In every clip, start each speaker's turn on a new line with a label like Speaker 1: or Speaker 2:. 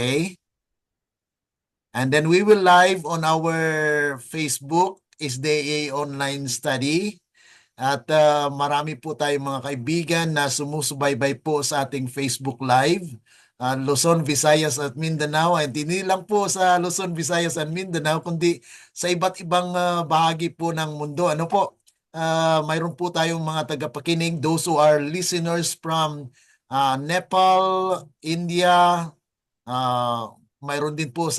Speaker 1: Okay? And then we will live on our Facebook, SDA Online Study. At marami po tayong mga kaibigan na sumusubaybay po sa ating Facebook Live. Luzon, Visayas at Mindanao. At hindi lang po sa Luzon, Visayas at Mindanao, kundi sa iba't ibang bahagi po ng mundo. Ano po? Mayroon po tayong mga tagapakinig, those who are listeners from Nepal, India, mayroon din po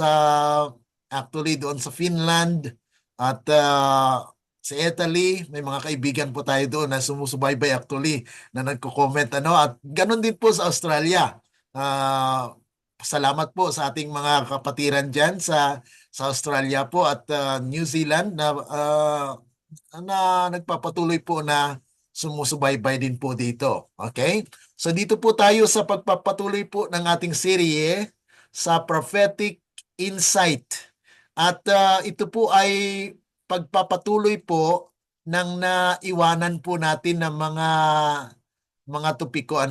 Speaker 1: actually doon sa Finland at sa Italy, may mga kaibigan po tayo doon na sumusubaybay actually na nagko-comment at ganun din po sa Australia. Salamat po sa ating mga kapatiran diyan sa Australia po at New Zealand na nagpapatuloy po na sumusubaybay din po dito. Okay? So dito po tayo sa pagpapatuloy po ng ating serye sa Prophetic Insight. At ito po ay pagpapatuloy po ng naiwanan po natin ng mga topiko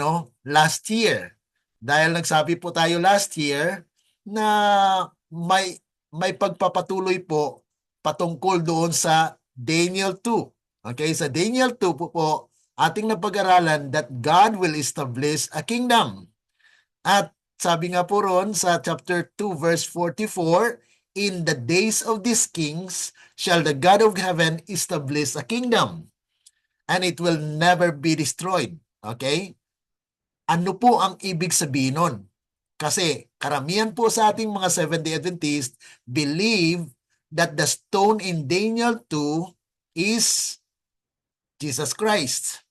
Speaker 1: last year. Dahil nagsabi po tayo last year na may pagpapatuloy po patungkol doon sa Daniel 2. Okay, sa Daniel 2 po ating napag-aralan that God will establish a kingdom. At sabi nga po ron sa chapter 2 verse 44, in the days of these kings shall the God of heaven establish a kingdom, and it will never be destroyed. Okay? Ano po ang ibig sabihin nun? Kasi karamihan po sa ating mga Seventh-day Adventists believe that the stone in Daniel 2 is Jesus Christ.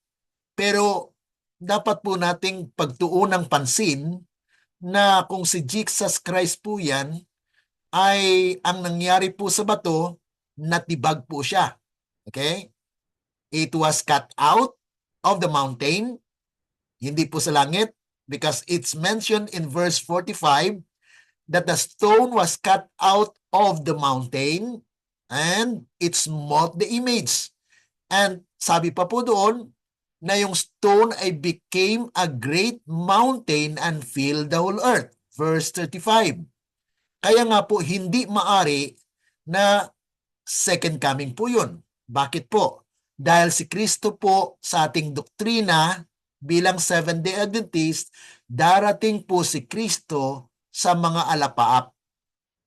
Speaker 1: Pero dapat po nating pagtuon ng pansin na kung si Jesus Christ po yan, ay ang nangyari po sa bato, natibag po siya. Okay? It was cut out of the mountain, hindi po sa langit, because it's mentioned in verse 45 that the stone was cut out of the mountain and it smote the image. And sabi pa po doon na yung stone ay became a great mountain and filled the whole earth. Verse 35. Kaya nga po hindi maari na second coming po yun. Bakit po? Dahil si Kristo po sa ating doktrina bilang Seventh-day Adventist, darating po si Kristo sa mga alapaap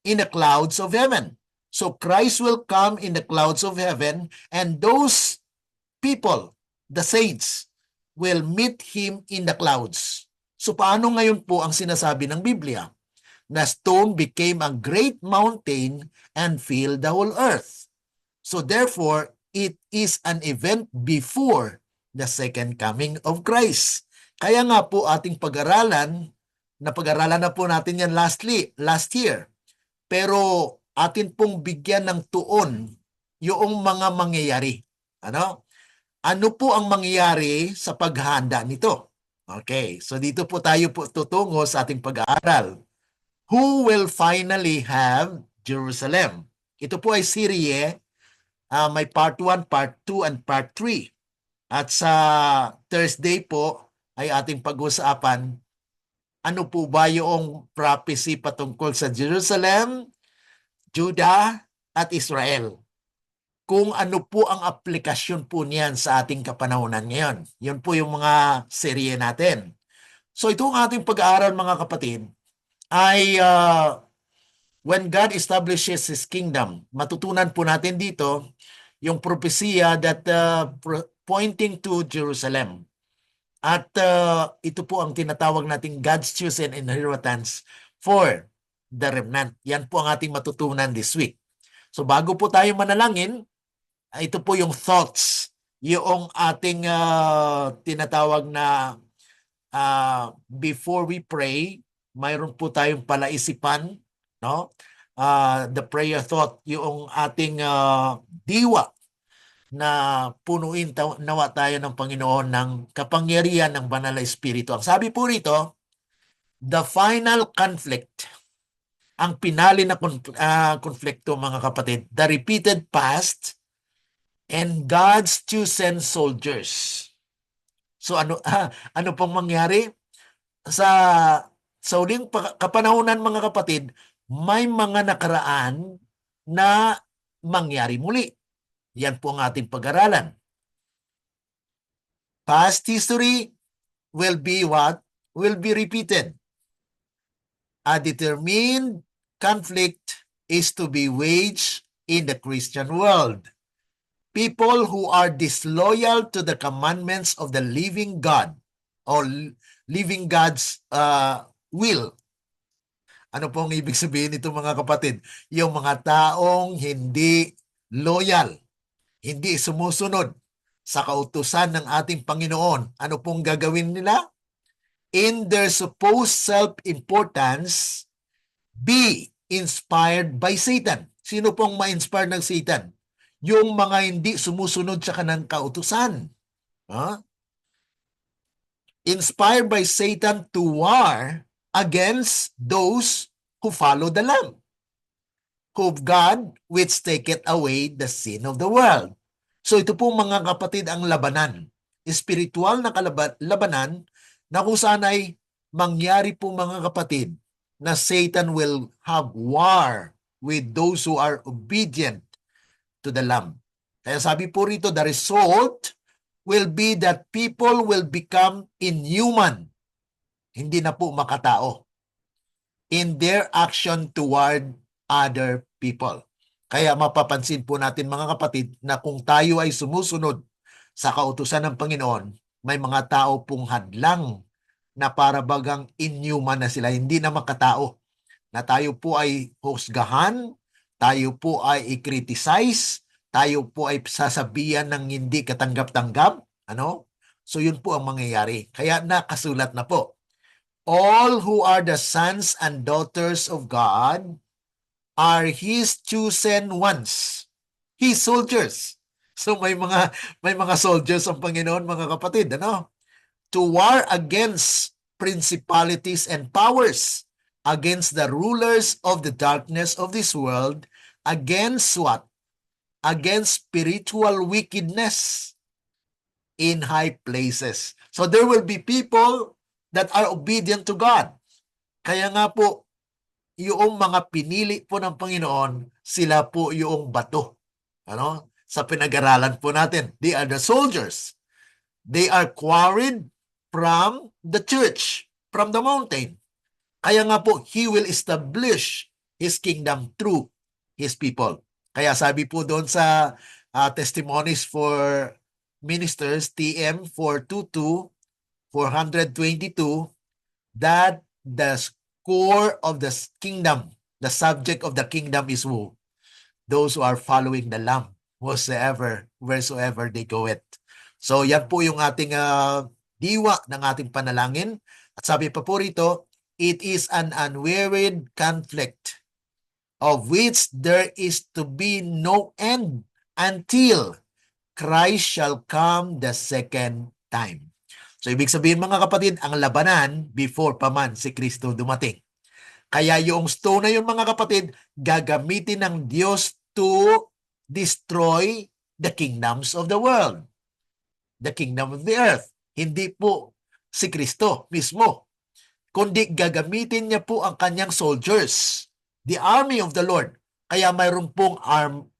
Speaker 1: in the clouds of heaven. So Christ will come in the clouds of heaven and those people, the saints, will meet Him in the clouds. So paano ngayon po ang sinasabi ng Biblia? Na stone became a great mountain and filled the whole earth. So therefore, it is an event before the second coming of Christ. Kaya nga po ating pag-aralan na po natin yan last year. Pero atin pong bigyan ng tuon yung mga mangyayari. Ano po ang mangyayari sa paghahanda nito? Okay, so dito po tayo po tutungo sa ating pag-aaral. Who will finally have Jerusalem? Ito po ay serye, may part 1, part 2, and part 3. At sa Thursday po ay ating pag-usapan, ano po ba yung prophecy patungkol sa Jerusalem, Judah, at Israel? Kung ano po ang aplikasyon po niyan sa ating kapanahunan ngayon. Yun po yung mga serye natin. So itong ating pag-aaral mga kapatid ay when God establishes His kingdom, matutunan po natin dito yung propesya that pointing to Jerusalem. At ito po ang tinatawag nating God's chosen inheritance for the remnant. Yan po ang ating matutunan this week. So bago po tayo manalangin, ito po yung thoughts, yung ating tinatawag na before we pray, mayroon po tayong palaisipan, no? The prayer thought, yung ating diwa na punuin nawa tayo ng Panginoon ng kapangyarihan ng Banal na Espiritu. Ang sabi po rito, the final conflict, ang pinali na konflikto mga kapatid, the repeated past and God's chosen soldiers. So ano pong mangyari? Sa Sa uling kapanahunan mga kapatid, may mga nakaraan na mangyari muli. Yan po ang ating pag-aralan. Past history will be what? Will be repeated. A determined conflict is to be waged in the Christian world. People who are disloyal to the commandments of the living God or living God's will. Ano pong ibig sabihin nito mga kapatid? Yung mga taong hindi loyal, hindi sumusunod sa kautusan ng ating Panginoon. Ano pong gagawin nila? In their supposed self-importance, be inspired by Satan. Sino pong ma-inspire ng Satan? Yung mga hindi sumusunod sa kanang kautusan. Huh? Inspired by Satan to war against those who follow the Lamb, of God, which taketh away the sin of the world. So ito po mga kapatid ang labanan. Espiritual na labanan na kung saan ay mangyari po mga kapatid na Satan will have war with those who are obedient to the Lamb. Kaya sabi po rito, the result will be that people will become inhuman. Hindi na po makatao in their action toward other people. Kaya mapapansin po natin mga kapatid na kung tayo ay sumusunod sa kautusan ng Panginoon, may mga tao pong hadlang na para bagang inhuman na sila, hindi na makatao. Na tayo po ay husgahan, tayo po ay i-criticize, tayo po ay sasabihan ng hindi katanggap-tanggap. Ano? So yun po ang mangyayari. Kaya nakasulat na po. All who are the sons and daughters of God are His chosen ones, His soldiers. So may mga soldiers ang Panginoon mga kapatid, ano? To war against principalities and powers, against the rulers of the darkness of this world, against what? Against spiritual wickedness in high places. So there will be people that are obedient to God. Kaya nga po, yung mga pinili po ng Panginoon, sila po yung bato. Ano? Sa pinag-aralan po natin, they are the soldiers. They are quarried from the church, from the mountain. Kaya nga po, He will establish His kingdom through His people. Kaya sabi po doon sa Testimonies for Ministers, TM 422, 422, that the core of the kingdom, the subject of the kingdom is who? Those who are following the Lamb, wheresoever they go it. So yan po yung ating diwa ng ating panalangin. At sabi pa po rito, it is an unwearied conflict of which there is to be no end until Christ shall come the second time. So ibig sabihin mga kapatid, ang labanan before pa man si Kristo dumating. Kaya yung stone na yun mga kapatid, gagamitin ng Diyos to destroy the kingdoms of the world. The kingdom of the earth. Hindi po si Kristo mismo, kundi gagamitin niya po ang kanyang soldiers, the army of the Lord. Kaya mayroon pong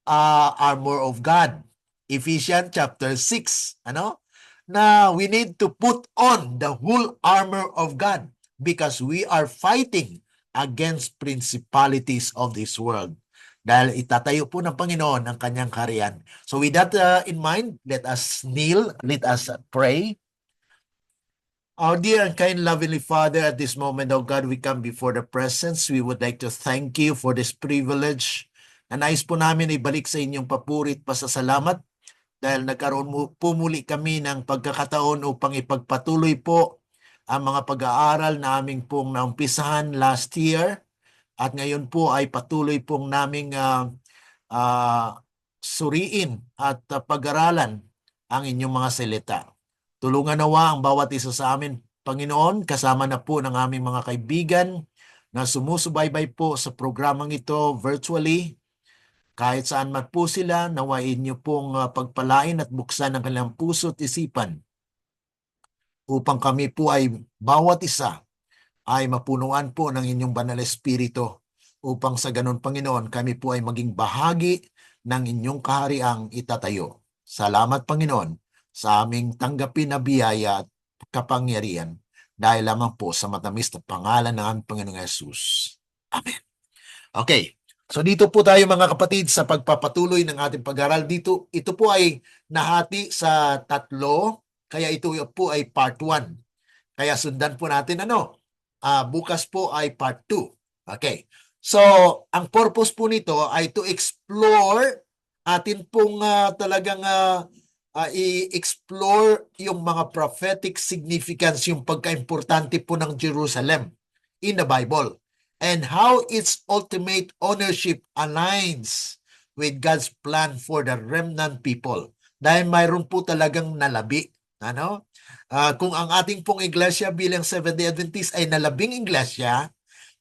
Speaker 1: armor of God. Ephesians chapter 6, ano? Na we need to put on the whole armor of God because we are fighting against principalities of this world. Dahil itatayo po ng Panginoon ang kanyang kaharian. So with that in mind, let us kneel, let us pray. Our dear and kind lovely Father, at this moment, oh God, we come before the presence. We would like to thank you for this privilege na nais po namin ibalik sa inyong papurit pasasalamat dahil nagkaroon po muli kami ng pagkakataon upang ipagpatuloy po ang mga pag-aaral na aming pong naumpisahan last year at ngayon po ay patuloy pong naming suriin at pag-aralan ang inyong mga salita. Tulungan nawa ang bawat isa sa amin, Panginoon, kasama na po ng aming mga kaibigan na sumusubaybay po sa programang ito virtually. Kahit saan man po sila, nawain niyo pong pagpalain at buksan ang kanilang puso at isipan upang kami po ay bawat isa ay mapunuan po ng inyong banal na espiritu upang sa ganun, Panginoon, kami po ay maging bahagi ng inyong kahariang itatayo. Salamat, Panginoon, sa aming tanggapin na biyaya at kapangyarihan dahil lamang po sa matamis na pangalan ng aming Panginoong Yesus. Amen. Okay. So dito po tayo mga kapatid sa pagpapatuloy ng ating pag-aaral dito. Ito po ay nahati sa tatlo, kaya ito po ay part 1. Kaya sundan po natin bukas po ay part 2. Okay. So ang purpose po nito ay to explore atin pong i-explore yung mga prophetic significance, yung pagka-importante po ng Jerusalem in the Bible and how its ultimate ownership aligns with God's plan for the remnant people. Dahil mayroon po talagang nalabi. Kung ang ating pong iglesia bilang Seventh-day Adventist ay nalabing iglesia,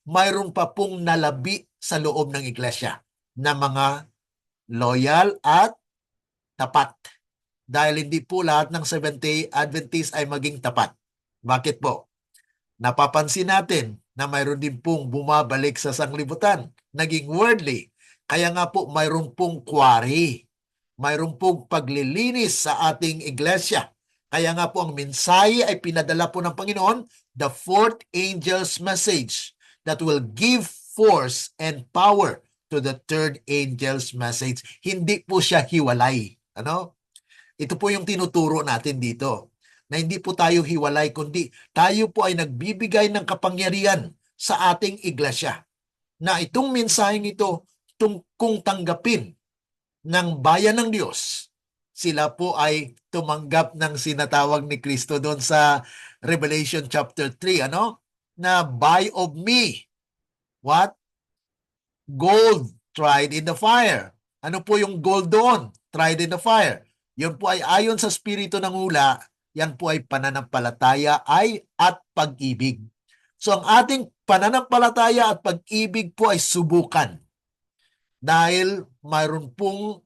Speaker 1: mayroon pa pong nalabi sa loob ng iglesia na mga loyal at tapat. Dahil hindi po lahat ng Seventh-day Adventist ay maging tapat. Bakit po? Napapansin natin na mayroon din pong bumabalik sa sanglibutan, naging worldly. Kaya nga po mayroon pong quarry, mayroon pong paglilinis sa ating iglesia. Kaya nga po ang mensahe ay pinadala po ng Panginoon, the fourth angel's message that will give force and power to the third angel's message. Hindi po siya hiwalay. Ito po yung tinuturo natin dito, na hindi po tayo hiwalay, kundi tayo po ay nagbibigay ng kapangyarihan sa ating iglesia. Na itong mensaheng ito, kung tanggapin ng bayan ng Diyos, sila po ay tumanggap ng sinatawag ni Kristo doon sa Revelation chapter 3, na buy of me. What? Gold tried in the fire. Ano po yung gold doon? Tried in the fire. Yun po ay ayon sa spirito ng hula, yan po ay pananampalataya at pag-ibig. So ang ating pananampalataya at pag-ibig po ay subukan. Dahil mayroon pong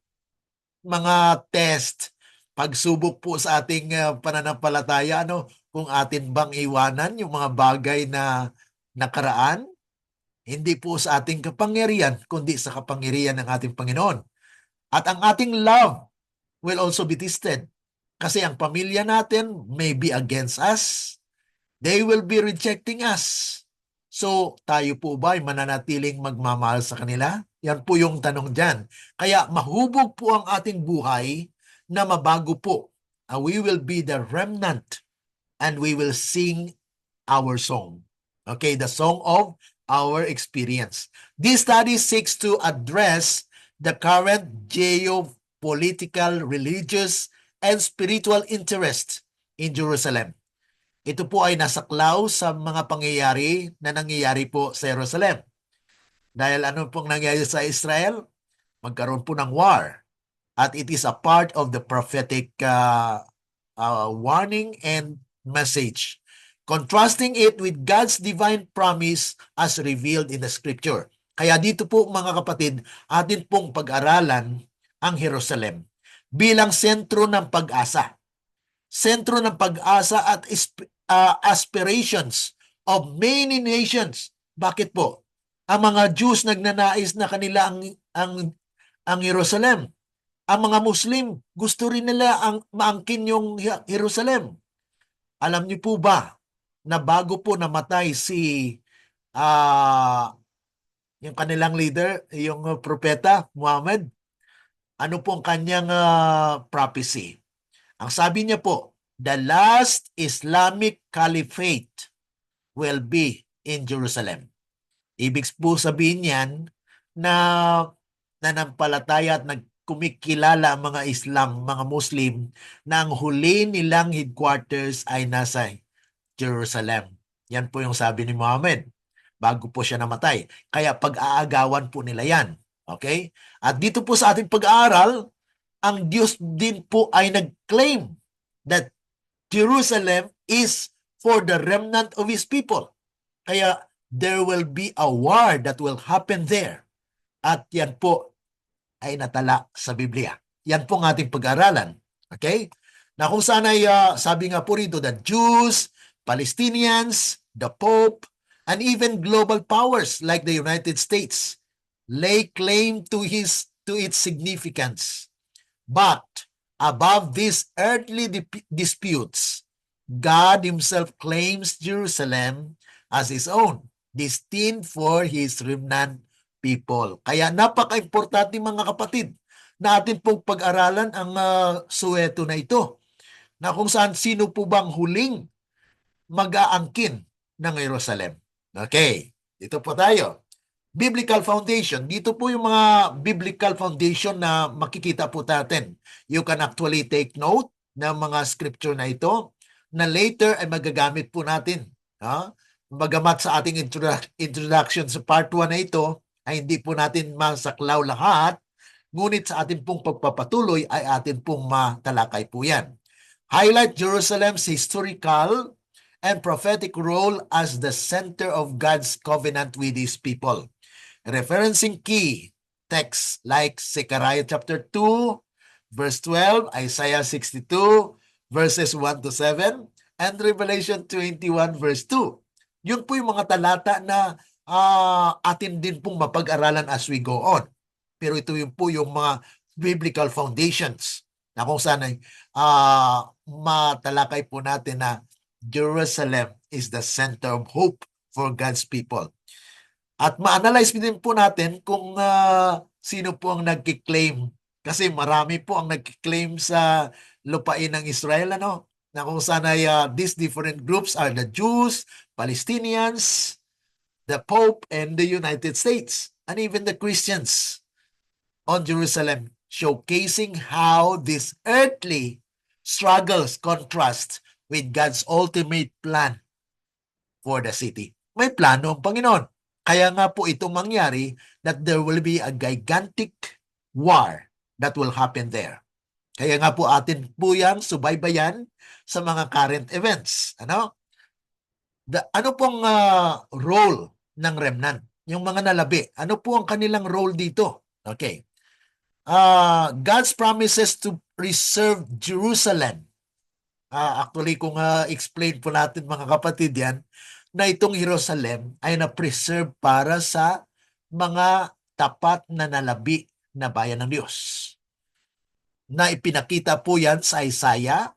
Speaker 1: mga test, pagsubok po sa ating pananampalataya, kung atin bang iwanan yung mga bagay na nakaraan, hindi po sa ating kapangyarihan, kundi sa kapangyarihan ng ating Panginoon. At ang ating love will also be tested. Kasi ang pamilya natin may be against us. They will be rejecting us. So, tayo po ba ay mananatiling magmamahal sa kanila? Yan po yung tanong dyan. Kaya mahubog po ang ating buhay na mabago po. We will be the remnant and we will sing our song. Okay, the song of our experience. This study seeks to address the current geopolitical, religious, and spiritual interest in Jerusalem. Ito po ay nasaklaw sa mga pangyayari na nangyayari po sa Jerusalem. Dahil ano pong nangyayari sa Israel? Magkaroon po ng war. At it is a part of the prophetic warning and message, contrasting it with God's divine promise as revealed in the scripture. Kaya dito po mga kapatid, atin pong pag-aralan ang Jerusalem bilang sentro ng pag-asa. Sentro ng pag-asa at aspirations of many nations. Bakit po? Ang mga Jews nagnanais na kanila ang Jerusalem. Ang mga Muslim, gusto rin nila maangkin yung Jerusalem. Alam niyo po ba na bago po namatay yung kanilang leader, yung propeta, Muhammad, ano po ang kanyang prophecy? Ang sabi niya po, the last Islamic Caliphate will be in Jerusalem. Ibig po sabihin yan na nanampalataya at kumikilala ang mga Islam, mga Muslim, na ang huli nilang headquarters ay nasa Jerusalem. Yan po yung sabi ni Muhammad bago po siya namatay. Kaya pag-aagawan po nila yan. Okay? At dito po sa ating pag-aaral, ang Diyos din po ay nag-claim that Jerusalem is for the remnant of His people. Kaya there will be a war that will happen there. At yan po ay natala sa Biblia. Yan po ang ating pag-aralan. Okay? Na kung saan ay sabi nga po rito, the Jews, Palestinians, the Pope, And even global powers like the United States lay claim to its significance. But above these earthly disputes, God himself claims Jerusalem as his own, destined for his remnant people. Kaya napaka-importante mga kapatid na atin pong pag-aralan ang suweto na ito, na kung saan sino po bang huling mag-aangkin ng Jerusalem. Okay, dito po tayo. Biblical foundation. Dito po yung mga biblical foundation na makikita po natin. You can actually take note ng mga scripture na ito na later ay magagamit po natin. Bagamat sa ating introduction sa part 1 na ito ay hindi po natin masaklaw lahat, ngunit sa ating pong pagpapatuloy ay atin pong matalakay po yan. Highlight Jerusalem's historical and prophetic role as the center of God's covenant with His people. Referencing key texts like Zechariah chapter 2, verse 12, Isaiah 62, verses 1 to 7, and Revelation 21, verse 2. Yun po yung mga talata na atin din pong mapag-aralan as we go on. Pero ito yung po yung mga biblical foundations na kung saan ay matalakay po natin na Jerusalem is the center of hope for God's people. At ma-analyze din po natin kung sino po ang nagki-claim. Kasi marami po ang nagki-claim sa lupain ng Israel, ano? Na kung saan ay these different groups are the Jews, Palestinians, the Pope, and the United States, and even the Christians on Jerusalem, showcasing how these earthly struggles contrast with God's ultimate plan for the city. May plano ang Panginoon. Kaya nga po itong mangyari that there will be a gigantic war that will happen there. Kaya nga po atin po yang subaybayan sa mga current events. Ano pong role ng remnant? Yung mga nalabi, ano po ang kanilang role dito? Okay. God's promises to preserve Jerusalem. Actually, kung explain po natin mga kapatid yan, na itong Jerusalem ay na-preserve para sa mga tapat na nalabi na bayan ng Diyos. Na ipinakita po yan sa Isaiah.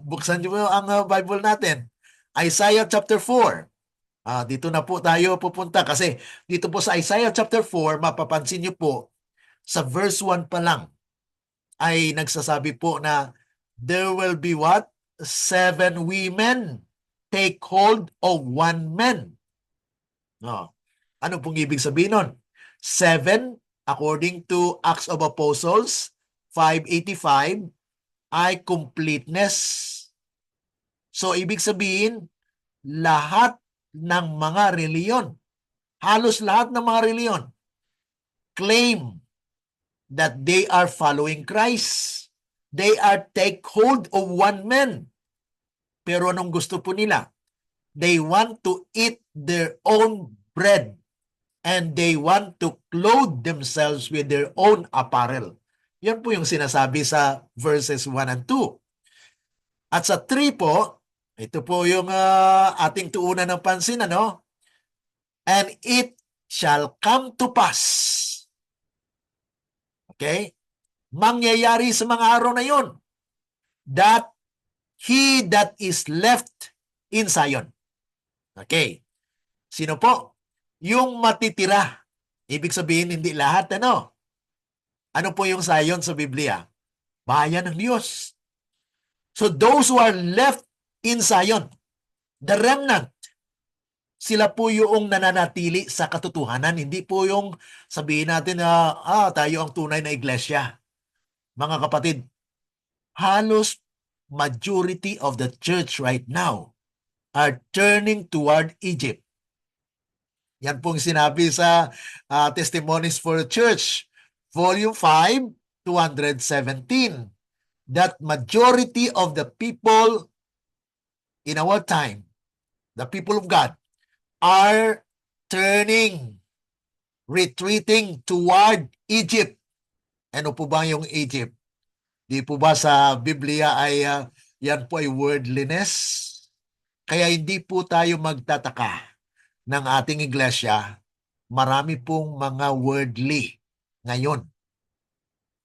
Speaker 1: Buksan niyo ang Bible natin. Isaiah chapter 4. Dito na po tayo pupunta kasi dito po sa Isaiah chapter 4, mapapansin niyo po, sa verse 1 pa lang ay nagsasabi po na there will be what? 7 women take hold of 1 man. Ano pong ibig sabihin nun? 7, according to Acts of Apostles 5:85, ay completeness. So, ibig sabihin, lahat ng mga reliyon, halos lahat ng mga reliyon, claim that they are following Christ. They are take hold of 1 man. Pero anong gusto po nila? They want to eat their own bread and they want to clothe themselves with their own apparel. Yan po yung sinasabi sa verses 1 and 2. At sa 3 po, ito po yung ating tuunan ng pansin, ano? And it shall come to pass. Okay? Mangyayari sa mga araw na yon that he that is left in Zion. Okay. Sino po? Yung matitira. Ibig sabihin, hindi lahat, ano? Ano po yung Zion sa Biblia? Bayan ng Diyos. So those who are left in Zion, the remnant, sila po yung nananatili sa katotohanan. Hindi po yung sabihin natin na tayo ang tunay na iglesia. Mga kapatid, halos majority of the church right now are turning toward Egypt. Yan pong sinabi sa Testimonies for the Church, Volume 5, 217, that majority of the people in our time, the people of God, are retreating toward Egypt. Ano po ba yung Egypt? Di po ba sa Biblia ay yan po ay worldliness? Kaya hindi po tayo magtataka ng ating iglesia, marami pong mga worldly ngayon.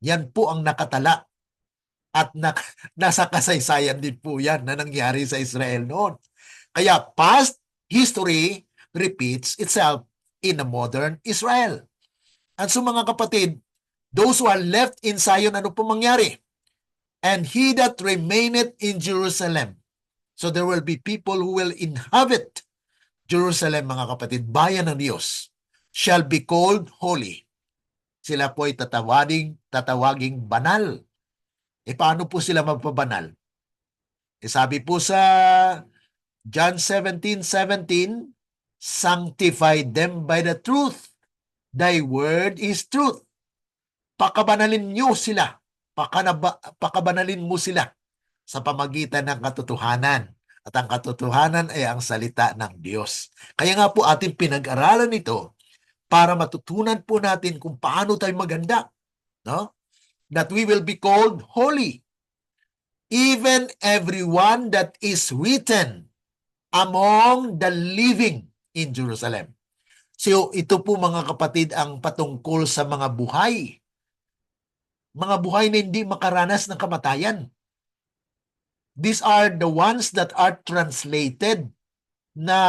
Speaker 1: Yan po ang nakatala at nasa kasaysayan din po yan na nangyari sa Israel noon. Kaya past history repeats itself in the modern Israel. At so mga kapatid, those who are left in Zion, ano po mangyari? And he that remaineth in Jerusalem. So there will be people who will inhabit Jerusalem, mga kapatid, bayan ng Diyos, shall be called holy. Sila po ay tatawaging banal. E paano po sila magpabanal? E sabi po sa John 17:17, sanctify them by the truth. Thy word is truth. Pakabanalin niyo sila. Pakabanalin mo sila sa pamagitan ng katotohanan. At ang katotohanan ay ang salita ng Diyos. Kaya nga po ating pinag-aralan ito para matutunan po natin kung paano tayo maganda. No? That we will be called holy. Even everyone that is written among the living in Jerusalem. So ito po mga kapatid ang patungkol sa mga buhay. Mga buhay na hindi makaranas ng kamatayan. These are the ones that are translated na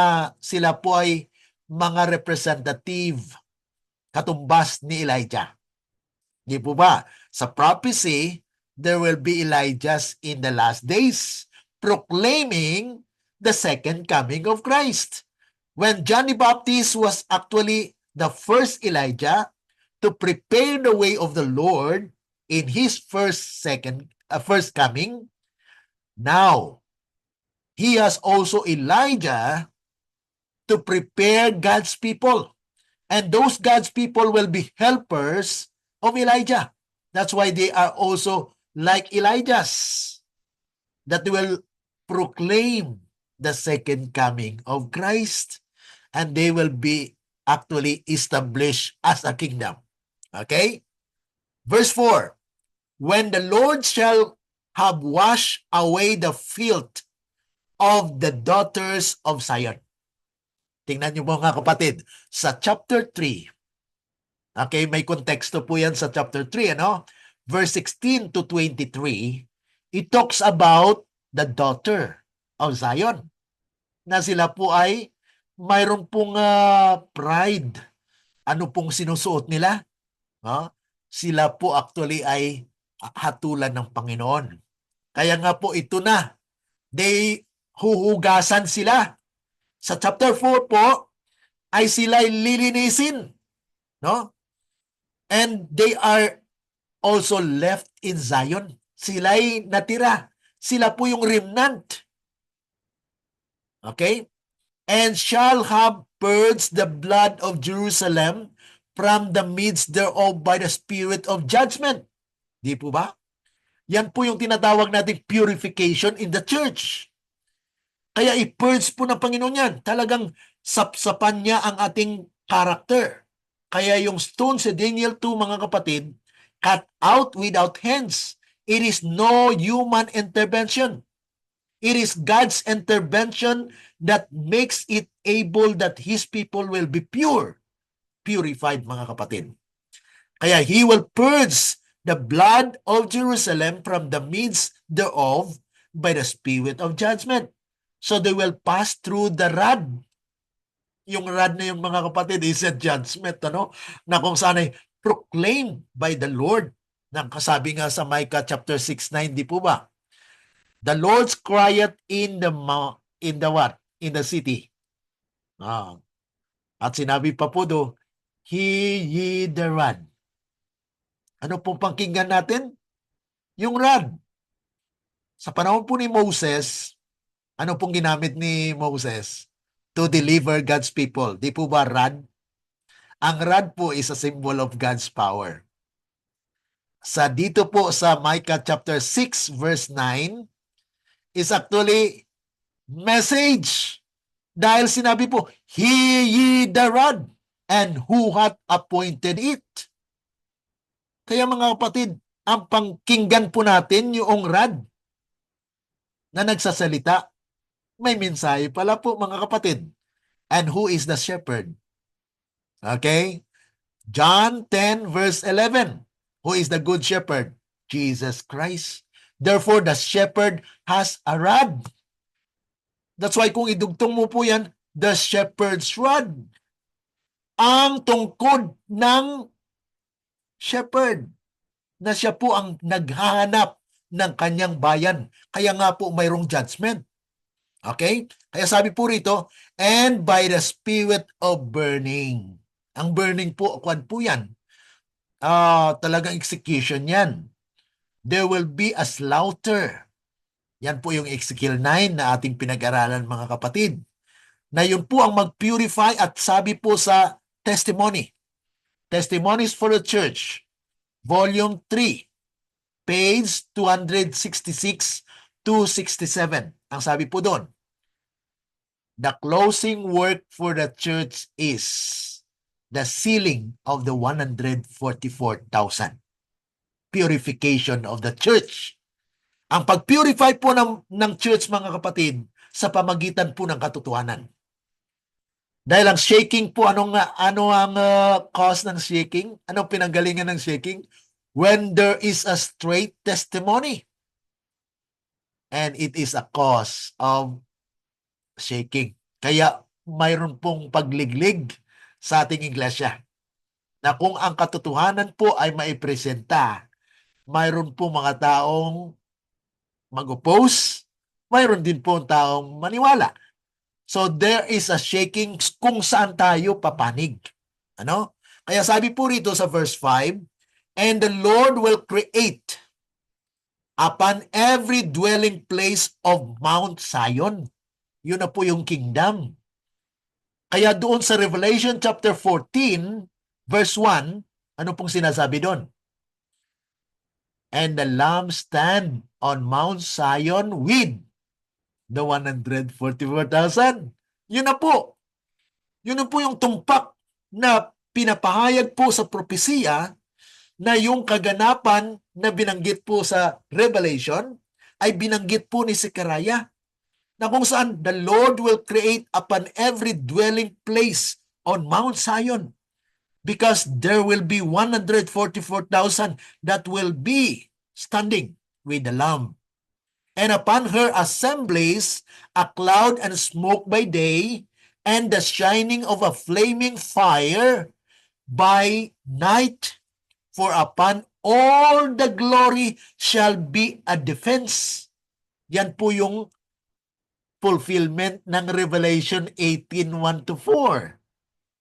Speaker 1: sila po ay mga representative katumbas ni Elijah. Di po ba? Sa prophecy, there will be Elijahs in the last days proclaiming the second coming of Christ. When John the Baptist was actually the first Elijah to prepare the way of the Lord in his first coming, now he has also Elijah to prepare God's people. And those God's people will be helpers of Elijah. That's why they are also like Elijahs, that will proclaim the second coming of Christ, and they will be actually established as a kingdom. Okay? Verse 4, when the Lord shall have washed away the filth of the daughters of Zion. Tingnan niyo mga kapatid, sa chapter 3, okay, may konteksto po yan sa chapter 3, ano? Verse 16 to 23, it talks about the daughter of Zion, na sila po ay mayroon pong pride. Ano pong sinusuot nila? Sila po actually ay hatulan ng Panginoon. Kaya nga po ito na, huhugasan sila. Sa chapter 4 po, ay sila'y lilinisin. No? And they are also left in Zion. Sila'y natira. Sila po yung remnant. Okay? And shall have purged the blood of Jerusalem from the midst thereof by the spirit of judgment. Di po ba? Yan po yung tinatawag nating purification in the church. Kaya i-purge po ng Panginoon yan. Talagang sapsapan niya ang ating character. Kaya yung stone sa Daniel 2, mga kapatid, cut out without hands. It is no human intervention. It is God's intervention that makes it able that His people will be pure. Purified, mga kapatid. Kaya He will purge the blood of Jerusalem from the midst thereof by the spirit of judgment. So they will pass through the rod. Yung rod na yung mga kapatid is a judgment, ano? Na kung saan ay proclaimed by the Lord. Nang kasabi nga sa Micah chapter 6:9, di po ba? The Lord's crieth in the what? In the city. At sinabi pa po do, He ye the rod. Ano pong pakinggan natin? Yung rod. Sa panahon po ni Moses, ano pong ginamit ni Moses? To deliver God's people. Di po ba rod? Ang rod po is a symbol of God's power. Sa dito po sa Micah chapter 6 verse 9 is actually message. Dahil sinabi po, He ye the rod, and who hath appointed it? Kaya mga kapatid, ang pangkinggan po natin yung rod na nagsasalita. May mensahe pala po mga kapatid. And who is the shepherd? Okay? John 10 verse 11. Who is the good shepherd? Jesus Christ. Therefore, the shepherd has a rod. That's why kung idugtong mo po yan, the shepherd's rod. Ang tungkod ng shepherd na siya po ang naghahanap ng kanyang bayan. Kaya nga po mayroong judgment. Okay? Kaya sabi po rito, and by the spirit of burning. Ang burning po, kwan po yan. Talagang execution yan. There will be a slaughter. Yan po yung Ezekiel 9 na ating pinag-aralan mga kapatid. Na yun po ang mag-purify at sabi po sa testimony. Testimonies for the Church, Volume 3, page 266 to 67. Ang sabi po doon, the closing work for the church is the sealing of the 144,000. Purification of the church. Ang pag-purify po ng church, mga kapatid, sa pamagitan po ng katotohanan. Dahil ang shaking po, ano ang cause ng shaking? Anong pinanggalingan ng shaking? When there is a straight testimony. And it is a cause of shaking. Kaya mayroon pong pagliglig sa ating iglesia na kung ang katotohanan po ay maipresenta, mayroon po mga taong mag-oppose, mayroon din po taong maniwala. So there is a shaking kung saan tayo papanig. Ano? Kaya sabi po rito sa verse 5, and the Lord will create upon every dwelling place of Mount Zion. Yun na po yung kingdom. Kaya doon sa Revelation chapter 14, verse 1, ano pong sinasabi doon? And the Lamb stand on Mount Zion with the 144,000. Yun na po. Yun na po yung tumpak na pinapahayag po sa propesiya na yung kaganapan na binanggit po sa Revelation ay binanggit po ni Zechariah na kung saan the Lord will create upon every dwelling place on Mount Zion because there will be 144,000 that will be standing with the Lamb. And upon her assemblies, a cloud and smoke by day, and the shining of a flaming fire by night. For upon all the glory shall be a defense. Yan po yung fulfillment ng Revelation 18:1-4.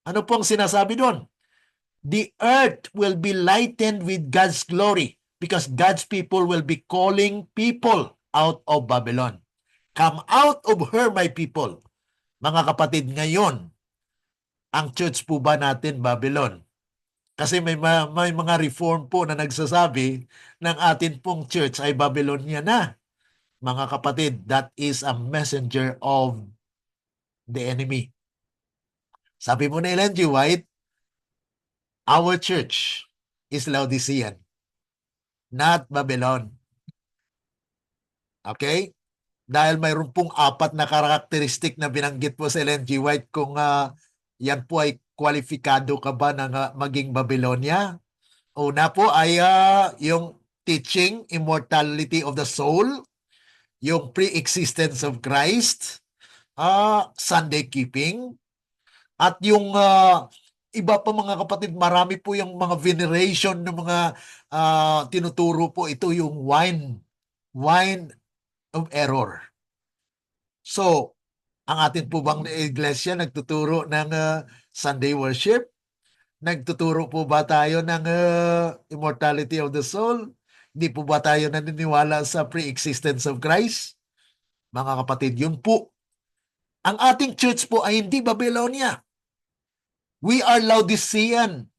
Speaker 1: Ano pong sinasabi doon? The earth will be lightened with God's glory because God's people will be calling people out of Babylon. Come out of her, my people. Mga kapatid, ngayon, ang church po ba natin, Babylon? Kasi may mga reform po na nagsasabi ng atin pong church ay Babylonia na. Mga kapatid, that is a messenger of the enemy. Sabi mo na Ellen G. White, our church is Laodicean, not Babylon. Okay? Dahil mayroon pong 4 na karakteristik na binanggit po sa Ellen G. White kung yan po ay kwalifikado ka ba ng maging Babylonia. Una po ay yung teaching, immortality of the soul, yung pre-existence of Christ, Sunday keeping, at yung iba pa mga kapatid, marami po yung mga veneration ng mga tinuturo po ito yung wine of error. So, ang atin po bang iglesia nagtuturo ng Sunday worship? Nagtuturo po ba tayo ng immortality of the soul? Hindi po ba tayo naniniwala sa pre-existence of Christ? Mga kapatid, yun po. Ang ating church po ay hindi Babylonia. We are Laodicean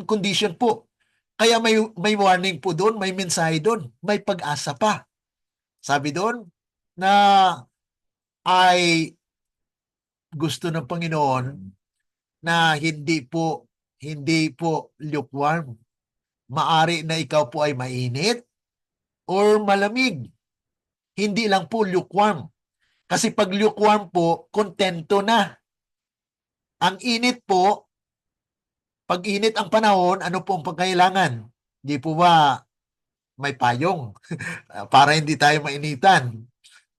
Speaker 1: condition po. Kaya may warning po doon, may mensahe doon, may pag-asa pa. Sabi doon na ay gusto ng Panginoon na hindi po lukewarm. Maari na ikaw po ay mainit or malamig. Hindi lang po lukewarm. Kasi pag lukewarm po, kontento na. Ang init po, pag init ang panahon, ano po ang pagkailangan? Di po ba may payong para hindi tayo mainitan?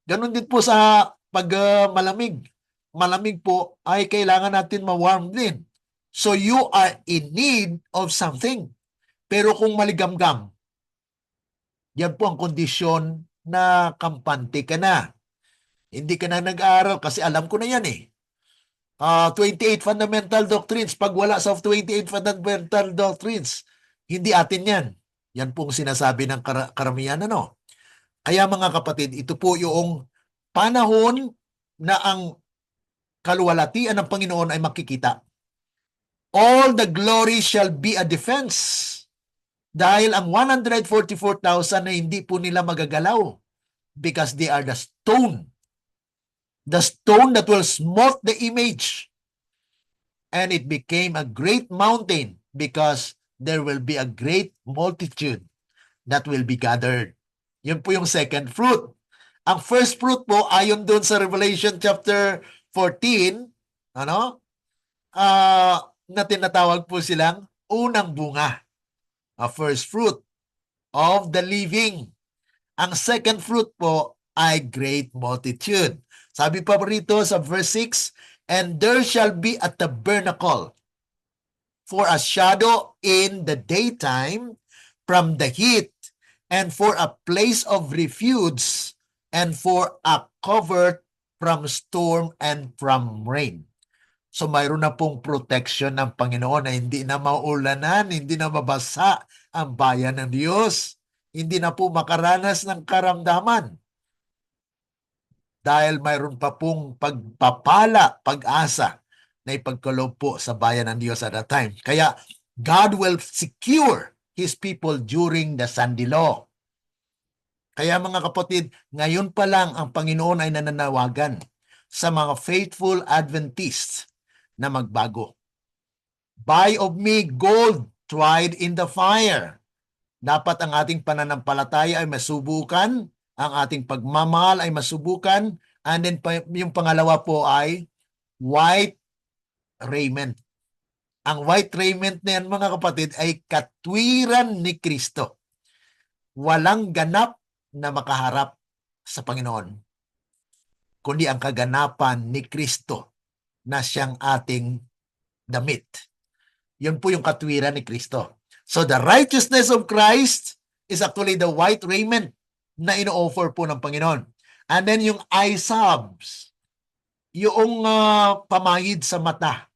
Speaker 1: Ganon din po sa pag malamig. Malamig po ay kailangan natin ma-warm din. So you are in need of something. Pero kung maligamgam, yan po ang kondisyon na kampante ka na. Hindi ka na nag-aaral kasi alam ko na yan eh. 28 fundamental doctrines. Pag wala sa 28 fundamental doctrines, hindi atin yan. Yan pong sinasabi ng karamihan. Ano? Kaya mga kapatid, ito po yung panahon na ang kaluwalhatian ng Panginoon ay makikita. All the glory shall be a defense. Dahil ang 144,000 na hindi po nila magagalaw because they are the stone that will smote the image. And it became a great mountain because there will be a great multitude that will be gathered. Yun po yung second fruit. Ang first fruit po, ayon doon sa Revelation chapter 14, ano? Na tinatawag po silang unang bunga. A first fruit of the living. Ang second fruit po ay great multitude. Sabi pa rito sa verse 6, and there shall be a tabernacle for a shadow in the daytime from the heat, and for a place of refuge, and for a covert from storm and from rain. So mayroon na pong protection ng Panginoon na hindi na maulanan, hindi na mabasa ang bayan ng Diyos. Hindi na po makaranas ng karamdaman. Dahil mayroon pa pong pagpapala, pag-asa na ipagkaloob po sa bayan ng Diyos at that time. Kaya God will secure His people during the Sandilo. Kaya mga kapatid, ngayon pa lang ang Panginoon ay nananawagan sa mga faithful Adventists na magbago. Buy of me gold tried in the fire. Dapat ang ating pananampalataya ay masubukan, ang ating pagmamahal ay masubukan, and then yung pangalawa po ay white raiment. Ang white raiment na yan mga kapatid ay katwiran ni Kristo. Walang ganap na makaharap sa Panginoon, kundi ang kaganapan ni Kristo na siyang ating damit. Yun po yung katwiran ni Kristo. So the righteousness of Christ is actually the white raiment na ino-offer po ng Panginoon. And then yung eye salves, yung pamahid sa mata.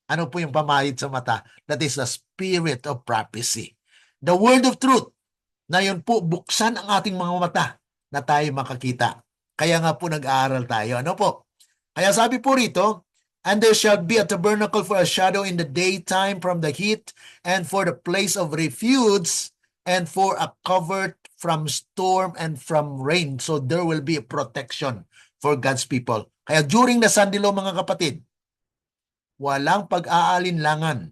Speaker 1: Ano po yung pamahid sa mata? That is the spirit of prophecy. The word of truth, na yun po, buksan ang ating mga mata na tayo makakita. Kaya nga po nag-aaral tayo. Ano po? Kaya sabi po rito, and there shall be a tabernacle for a shadow in the daytime from the heat, and for the place of refuge, and for a covert from storm and from rain. So there will be a protection for God's people. Kaya during the Sandilo mga kapatid, walang pag-aalinlangan,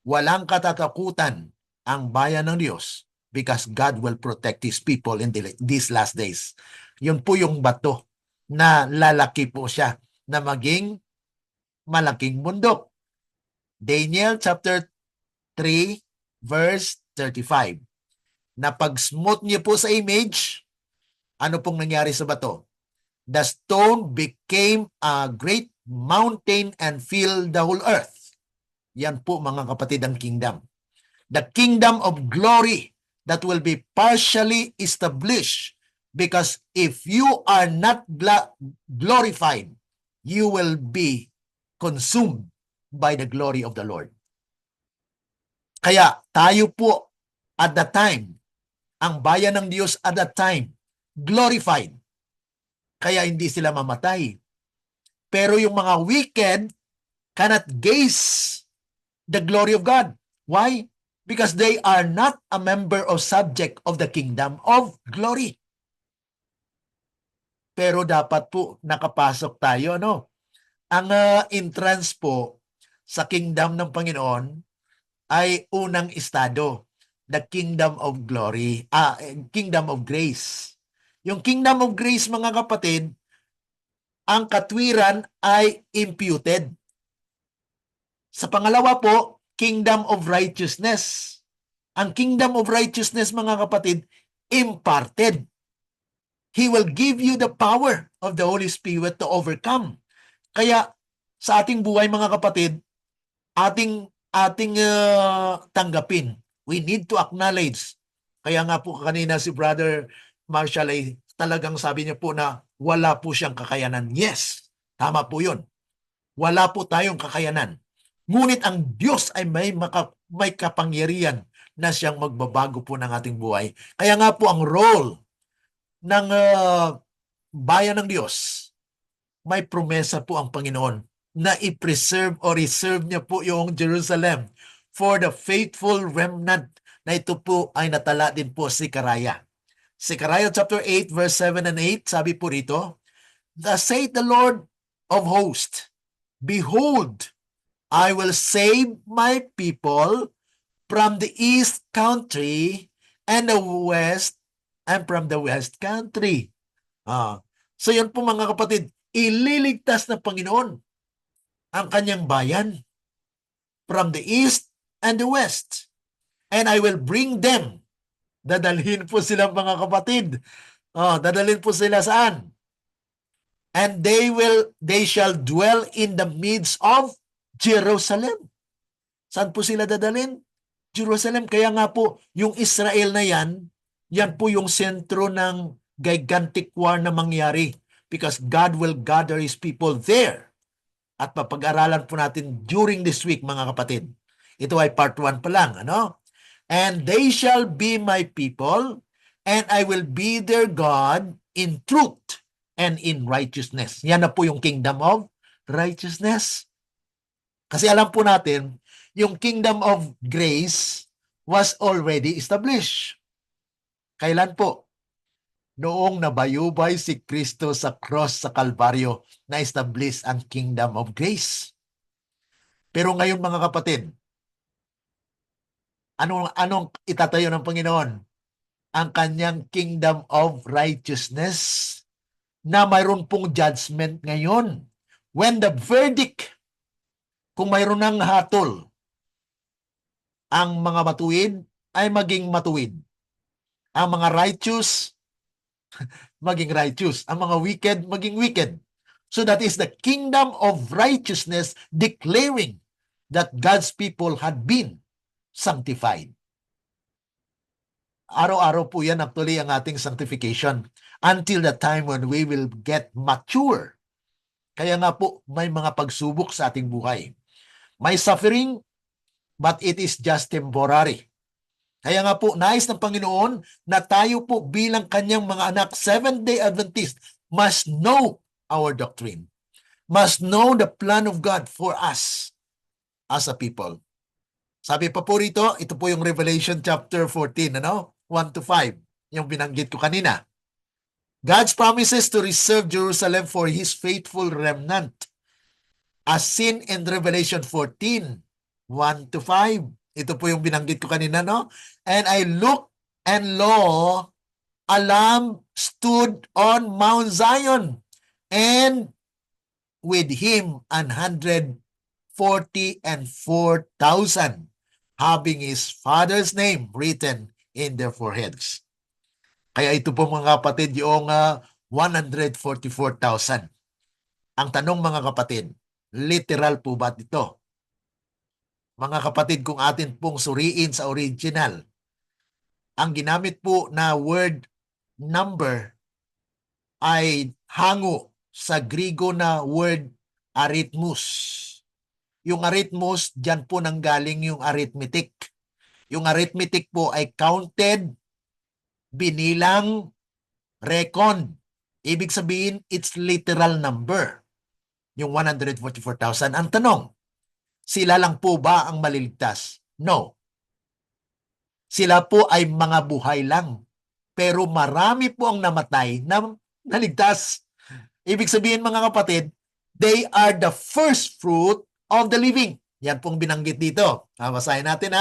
Speaker 1: walang katatakutan ang bayan ng Diyos because God will protect His people in these last days. Yun po yung bato na lalaki po siya na maging malaking bundok. Daniel chapter 3 verse 35. Na pag-smooth niyo po sa image, ano pong nangyari sa bato? The stone became a great mountain and filled the whole earth. Yan po mga kapatid ang kingdom. The kingdom of glory that will be partially established, because if you are not glorified, you will be consumed by the glory of the Lord. Kaya tayo po at that time, ang bayan ng Diyos at that time, glorified. Kaya hindi sila mamatay. Pero yung mga wicked cannot gaze the glory of God. Why? Because they are not a member or subject of the kingdom of glory. Pero dapat po nakapasok tayo, ano? Ang entrance po sa kingdom ng Panginoon ay unang estado, the kingdom of glory, kingdom of grace. Yung kingdom of grace, mga kapatid, ang katwiran ay imputed. Sa pangalawa po, kingdom of righteousness. Ang kingdom of righteousness, mga kapatid, imparted. He will give you the power of the Holy Spirit to overcome. Kaya sa ating buhay, mga kapatid, ating tanggapin. We need to acknowledge. Kaya nga po kanina si Brother Marshall ay talagang sabi niya po na wala po siyang kakayanan. Yes, tama po yun. Wala po tayong kakayanan. Ngunit ang Diyos ay may kapangyarihan na siyang magbabago po ng ating buhay. Kaya nga po ang role ng bayan ng Diyos, may promesa po ang Panginoon na i-preserve o reserve niya po yung Jerusalem for the faithful remnant, na ito po ay natala din po si Karaya. Zechariah chapter 8 verse 7 and 8, sabi po rito, "Thus saith the Lord of hosts, behold, I will save my people from the east country and the west country." So yun po, mga kapatid, ililigtas ng Panginoon ang kanyang bayan from the east and the west. And I will bring them. Dadalhin po sila, mga kapatid. Dadalhin po sila saan? And they shall dwell in the midst of Jerusalem. Saan po sila dadalhin? Jerusalem. Kaya nga po, yung Israel na yan po yung sentro ng gigantic war na mangyari, because God will gather His people there. At papag-aralan po natin during this week, mga kapatid. Ito ay part 1 pa lang, ano? And they shall be my people, and I will be their God in truth and in righteousness. Yan na po yung kingdom of righteousness. Kasi alam po natin, yung kingdom of grace was already established. Kailan po? Noong nabayubay si Kristo sa cross sa Kalbaryo, na-establish ang kingdom of grace. Pero ngayon, mga kapatid, anong itatayo ng Panginoon? Ang kanyang kingdom of righteousness, na mayroon pong judgment ngayon. When the verdict, kung mayroon ng hatol, ang mga matuwid ay maging matuwid. Ang mga righteous, maging righteous. Ang mga wicked, maging wicked. So that is the kingdom of righteousness declaring that God's people had been sanctified. Araw-araw po yan actually ang ating sanctification until the time when we will get mature. Kaya nga po, may mga pagsubok sa ating buhay. May suffering, but it is just temporary. Kaya nga po, nais ng Panginoon na tayo po bilang kanyang mga anak, Seventh-day Adventist, must know our doctrine. Must know the plan of God for us as a people. Sabi pa po rito, ito po yung Revelation chapter 14, 1-5, yung binanggit ko kanina. God's promises to reserve Jerusalem for His faithful remnant, as seen in Revelation 14, 1-5. Ito po yung binanggit ko kanina, And I looked, and lo, a lamb stood on Mount Zion, and with him 144,000, having his father's name written in their foreheads. Kaya ito po, mga kapatid, yung 144,000. Ang tanong, mga kapatid, literal po ba ito? Mga kapatid, kung atin pong suriin sa original, ang ginamit po na word number ay hango sa Griego na word arithmus. Yung arithmus, dyan po nanggaling yung arithmetic. Yung arithmetic po ay counted, binilang, reckon. Ibig sabihin, it's literal number. Yung 144,000. Ang tanong, sila lang po ba ang maliligtas? No. Sila po ay mga buhay lang. Pero marami po ang namatay na naligtas. Ibig sabihin, mga kapatid, they are the first fruit of the living. Yan pong binanggit dito. Basahin natin,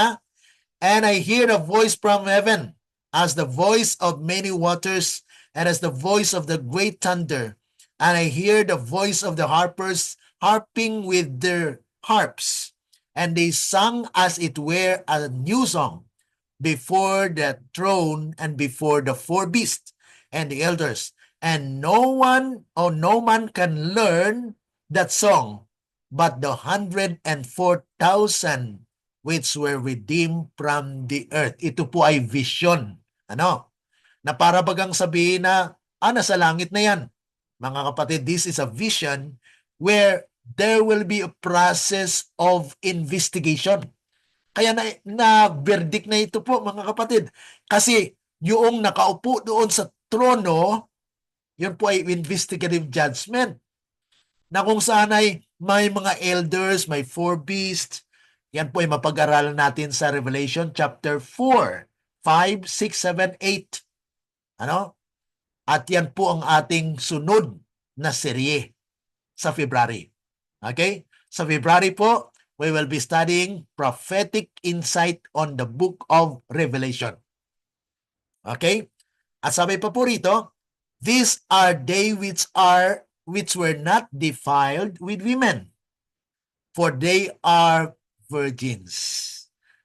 Speaker 1: And I hear a voice from heaven, as the voice of many waters, and as the voice of the great thunder. And I hear the voice of the harpers harping with their harps. And they sang as it were a new song before the throne and before the four beasts and the elders. And no man can learn that song but the 104,000 which were redeemed from the earth. Ito po ay vision. Ano? Na para bagang sabihin na, nasa langit na yan. Mga kapatid, this is a vision where there will be a process of investigation. Kaya na verdict na ito po, mga kapatid. Kasi yung nakaupo doon sa trono, yun po ay investigative judgment. Na kung saan ay may mga elders, may four beasts. Yan po ay mapag-aralan natin sa Revelation chapter 4, 5, 6, 7, 8. Ano? At yan po ang ating sunod na serye sa February. Okay? Sa February po, we will be studying prophetic insight on the book of Revelation. Okay? At sabi pa po rito, these are they which were not defiled with women, for they are virgins.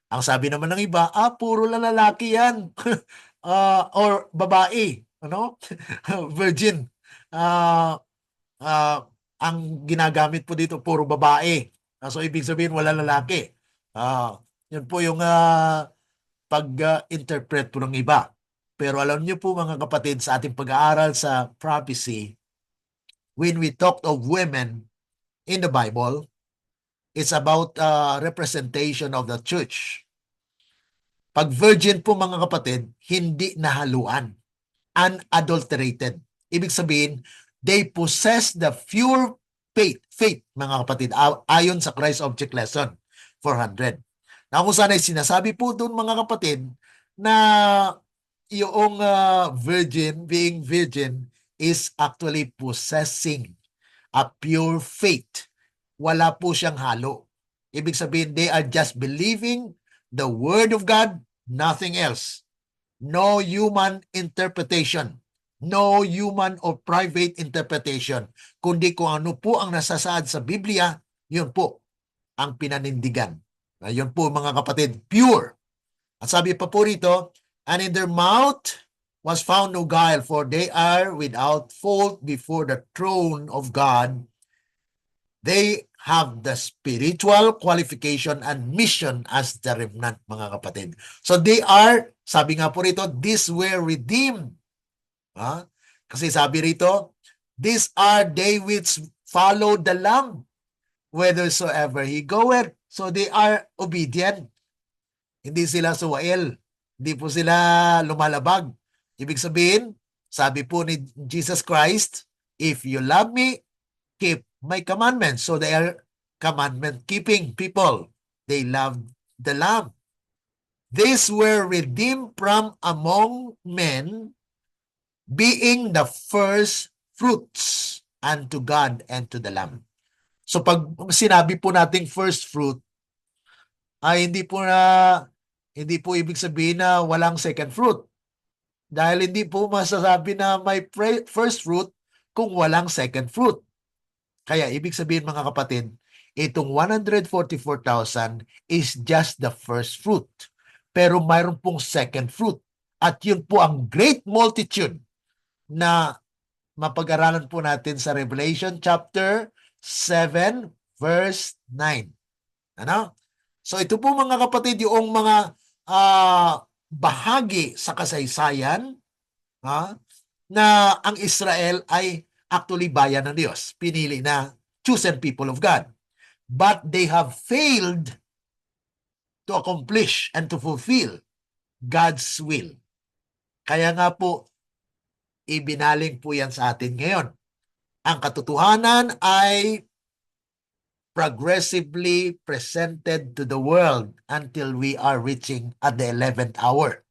Speaker 1: Ang sabi naman ng iba, puro lalaki yan. Or babae. Ano? Virgin. Ang ginagamit po dito, puro babae. So, ibig sabihin, wala lalaki. Yun po yung pag-interpret po ng iba. Pero alam niyo po, mga kapatid, sa ating pag-aaral sa prophecy, when we talk of women in the Bible, it's about representation of the church. Pag virgin po, mga kapatid, hindi nahaluan, unadulterated. Ibig sabihin, they possess the pure faith, mga kapatid, ayon sa Christ Object Lesson 400. Na kung saan ay sinasabi po doon, mga kapatid, na yung being virgin is actually possessing a pure faith. Wala po siyang halo. Ibig sabihin, they are just believing the Word of God, nothing else. No human interpretation. No human or private interpretation. Kundi kung ano po ang nasasaad sa Biblia, yun po ang pinanindigan. Yun po, mga kapatid, pure. At sabi pa po rito, and in their mouth was found no guile, for they are without fault before the throne of God. They have the spiritual qualification and mission as the remnant, mga kapatid. So they are, sabi nga po rito, these were redeemed. Kasi sabi rito, these are they which follow the Lamb, whithersoever he goeth. So they are obedient. Hindi sila suwail. Hindi po sila lumalabag. Ibig sabihin, sabi po ni Jesus Christ, if you love me, keep my commandments. So they are commandment-keeping people. They love the Lamb. These were redeemed from among men, being the first fruits unto God and to the Lamb. So pag sinabi po nating first fruit, ay hindi po ibig sabihin na walang second fruit. Dahil hindi po masasabi na may first fruit kung walang second fruit. Kaya ibig sabihin, mga kapatid, itong 144,000 is just the first fruit. Pero mayroon pong second fruit. At yun po ang great multitude na mapag-aralan po natin sa Revelation chapter 7 verse 9. Ano? So ito po, mga kapatid, yung mga bahagi sa kasaysayan na ang Israel ay actually bayan ng Diyos. Pinili na chosen people of God. But they have failed to accomplish and to fulfill God's will. Kaya nga po, ibinaling po yan sa atin ngayon. Ang katotohanan ay progressively presented to the world until we are reaching at the 11th hour.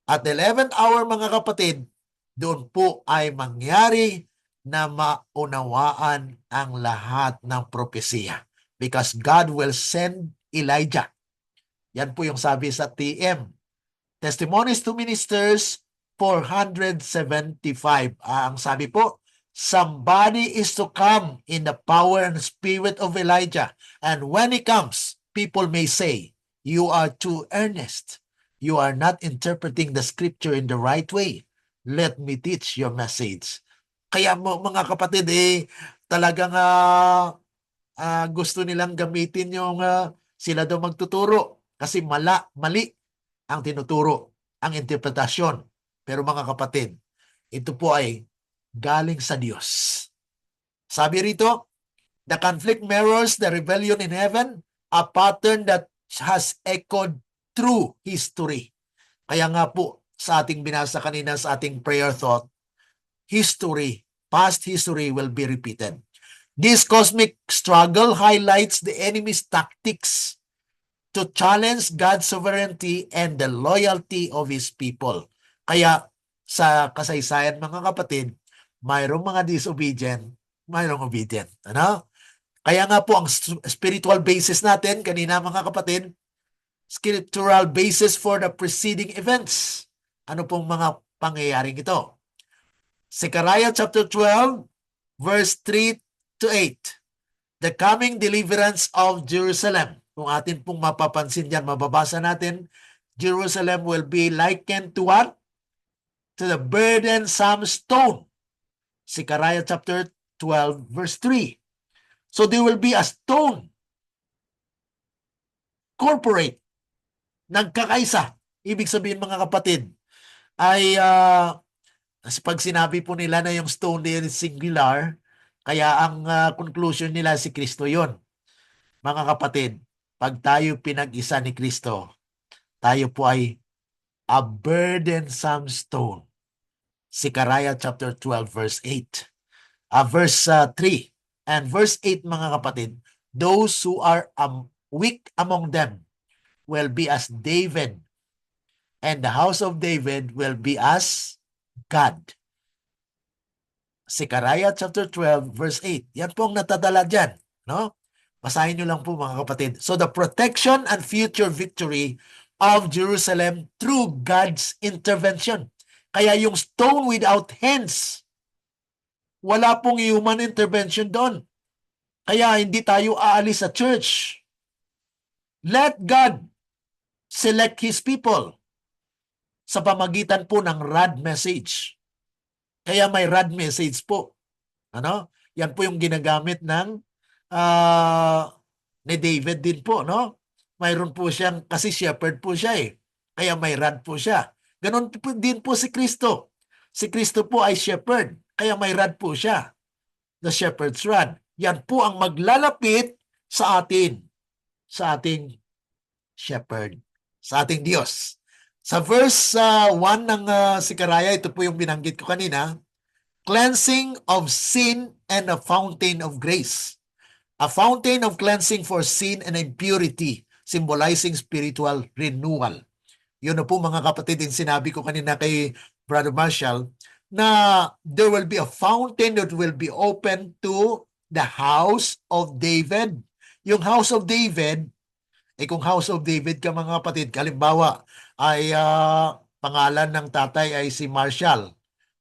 Speaker 1: At the 11th hour, mga kapatid, doon po ay mangyari na maunawaan ang lahat ng propesiya. Because God will send Elijah. Yan po yung sabi sa TM. Testimonies to Ministers 475. Ang sabi po, somebody is to come in the power and spirit of Elijah. And when he comes, people may say, "You are too earnest. You are not interpreting the scripture in the right way. Let me teach your message." Kaya mga kapatid, talagang gusto nilang gamitin yung sila daw magtuturo kasi mali ang tinuturo, ang interpretasyon. Pero mga kapatid, ito po ay galing sa Diyos. Sabi rito, the conflict mirrors the rebellion in heaven, a pattern that has echoed through history. Kaya nga po, sa ating binasa kanina sa ating prayer thought, past history will be repeated. This cosmic struggle highlights the enemy's tactics to challenge God's sovereignty and the loyalty of His people. Kaya sa kasaysayan mga kapatid, mayroong mga disobedient, mayroong obedient. Ano? Kaya nga po ang spiritual basis natin, kanina mga kapatid, scriptural basis for the preceding events. Ano pong mga pangyayaring ito? Zechariah chapter 12, verse 3 to 8. The coming deliverance of Jerusalem. Kung atin pong mapapansin yan, mababasa natin, Jerusalem will be likened to what? To the burdensome stone. Zechariah chapter 12, verse 3. So there will be a stone, corporate, nagkakaisa. Ibig sabihin mga kapatid, ay pag sinabi po nila na yung stone din is singular, kaya ang conclusion nila si Kristo yon. Mga kapatid, pag tayo pinag-isa ni Kristo, tayo po ay a burdensome stone. Zechariah chapter 12 verse 8. Verse 3 and verse 8 mga kapatid, those who are weak among them will be as David, and the house of David will be as God. Zechariah chapter 12 verse 8. Yan po ang natadala dyan. No? Basahin nyo lang po mga kapatid. So the protection and future victory of Jerusalem through God's intervention. Kaya yung stone without hands, wala pong human intervention doon. Kaya hindi tayo aalis sa church. Let God select His people sa pamagitan po ng rod message. Kaya may rod message po. Ano? Yan po yung ginagamit ng ni David din po, no? Mayroon po siyang, kasi shepherd po siya Kaya may rod po siya. Ganon po din po si Kristo. Si Kristo po ay shepherd. Kaya may rod po siya. The shepherd's rod. Yan po ang maglalapit sa atin. Sa ating shepherd. Sa ating Diyos. Sa verse 1 ng Zechariah, ito po yung binanggit ko kanina, cleansing of sin and a fountain of grace. A fountain of cleansing for sin and impurity, symbolizing spiritual renewal. Yun na po mga kapatid, yung sinabi ko kanina kay Brother Marshall, na there will be a fountain that will be open to the house of David. Yung house of David, kung house of David ka mga kapatid, kalimbawa ay pangalan ng tatay ay si Marshall.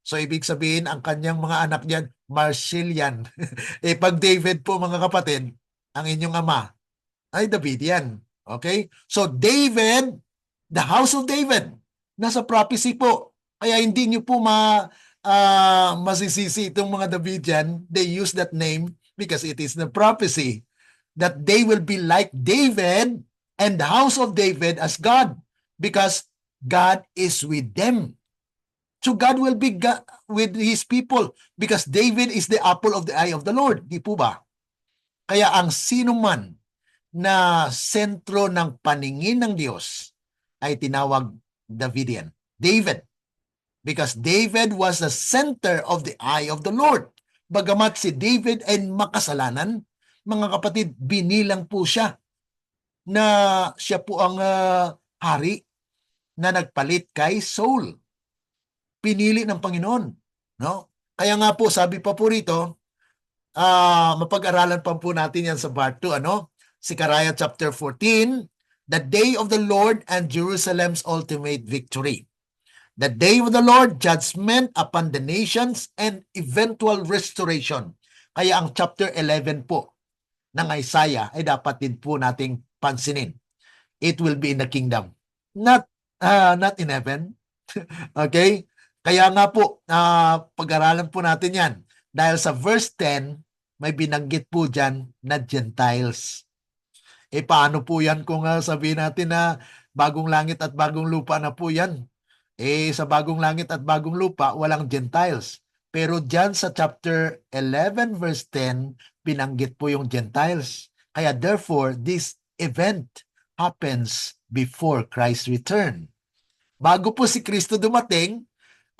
Speaker 1: So ibig sabihin, ang kanyang mga anak niyan, Marshalian. Pag David po mga kapatid, ang inyong ama ay Davidian. Okay? So David, the house of David, nasa prophecy po. Kaya hindi nyo po masisisi itong mga Davidian. They use that name because it is the prophecy that they will be like David and the house of David as God because God is with them. So God will be God with His people because David is the apple of the eye of the Lord. Di po ba? Kaya ang sino man na sentro ng paningin ng Diyos ay tinawag Davidian. David. Because David was the center of the eye of the Lord. Bagamat si David ay makasalanan, mga kapatid, binilang po siya na siya po ang hari na nagpalit kay Saul. Pinili ng Panginoon. No? Kaya nga po, sabi pa po rito, mapag-aralan pa po natin yan sa part 2. Zechariah chapter 14, the day of the Lord and Jerusalem's ultimate victory. The day of the Lord, judgment upon the nations and eventual restoration. Kaya ang chapter 11 po ng Isaiah ay dapat din po nating pansinin. It will be in the kingdom. Not in heaven. Okay? Kaya nga po, pag-aralan po natin yan. Dahil sa verse 10, may binanggit po dyan na Gentiles. Paano po yan kung sabihin natin na bagong langit at bagong lupa na po yan? Sa bagong langit at bagong lupa, walang Gentiles. Pero dyan sa chapter 11 verse 10, binanggit po yung Gentiles. Kaya therefore, this event happens before Christ's return. Bago po si Kristo dumating,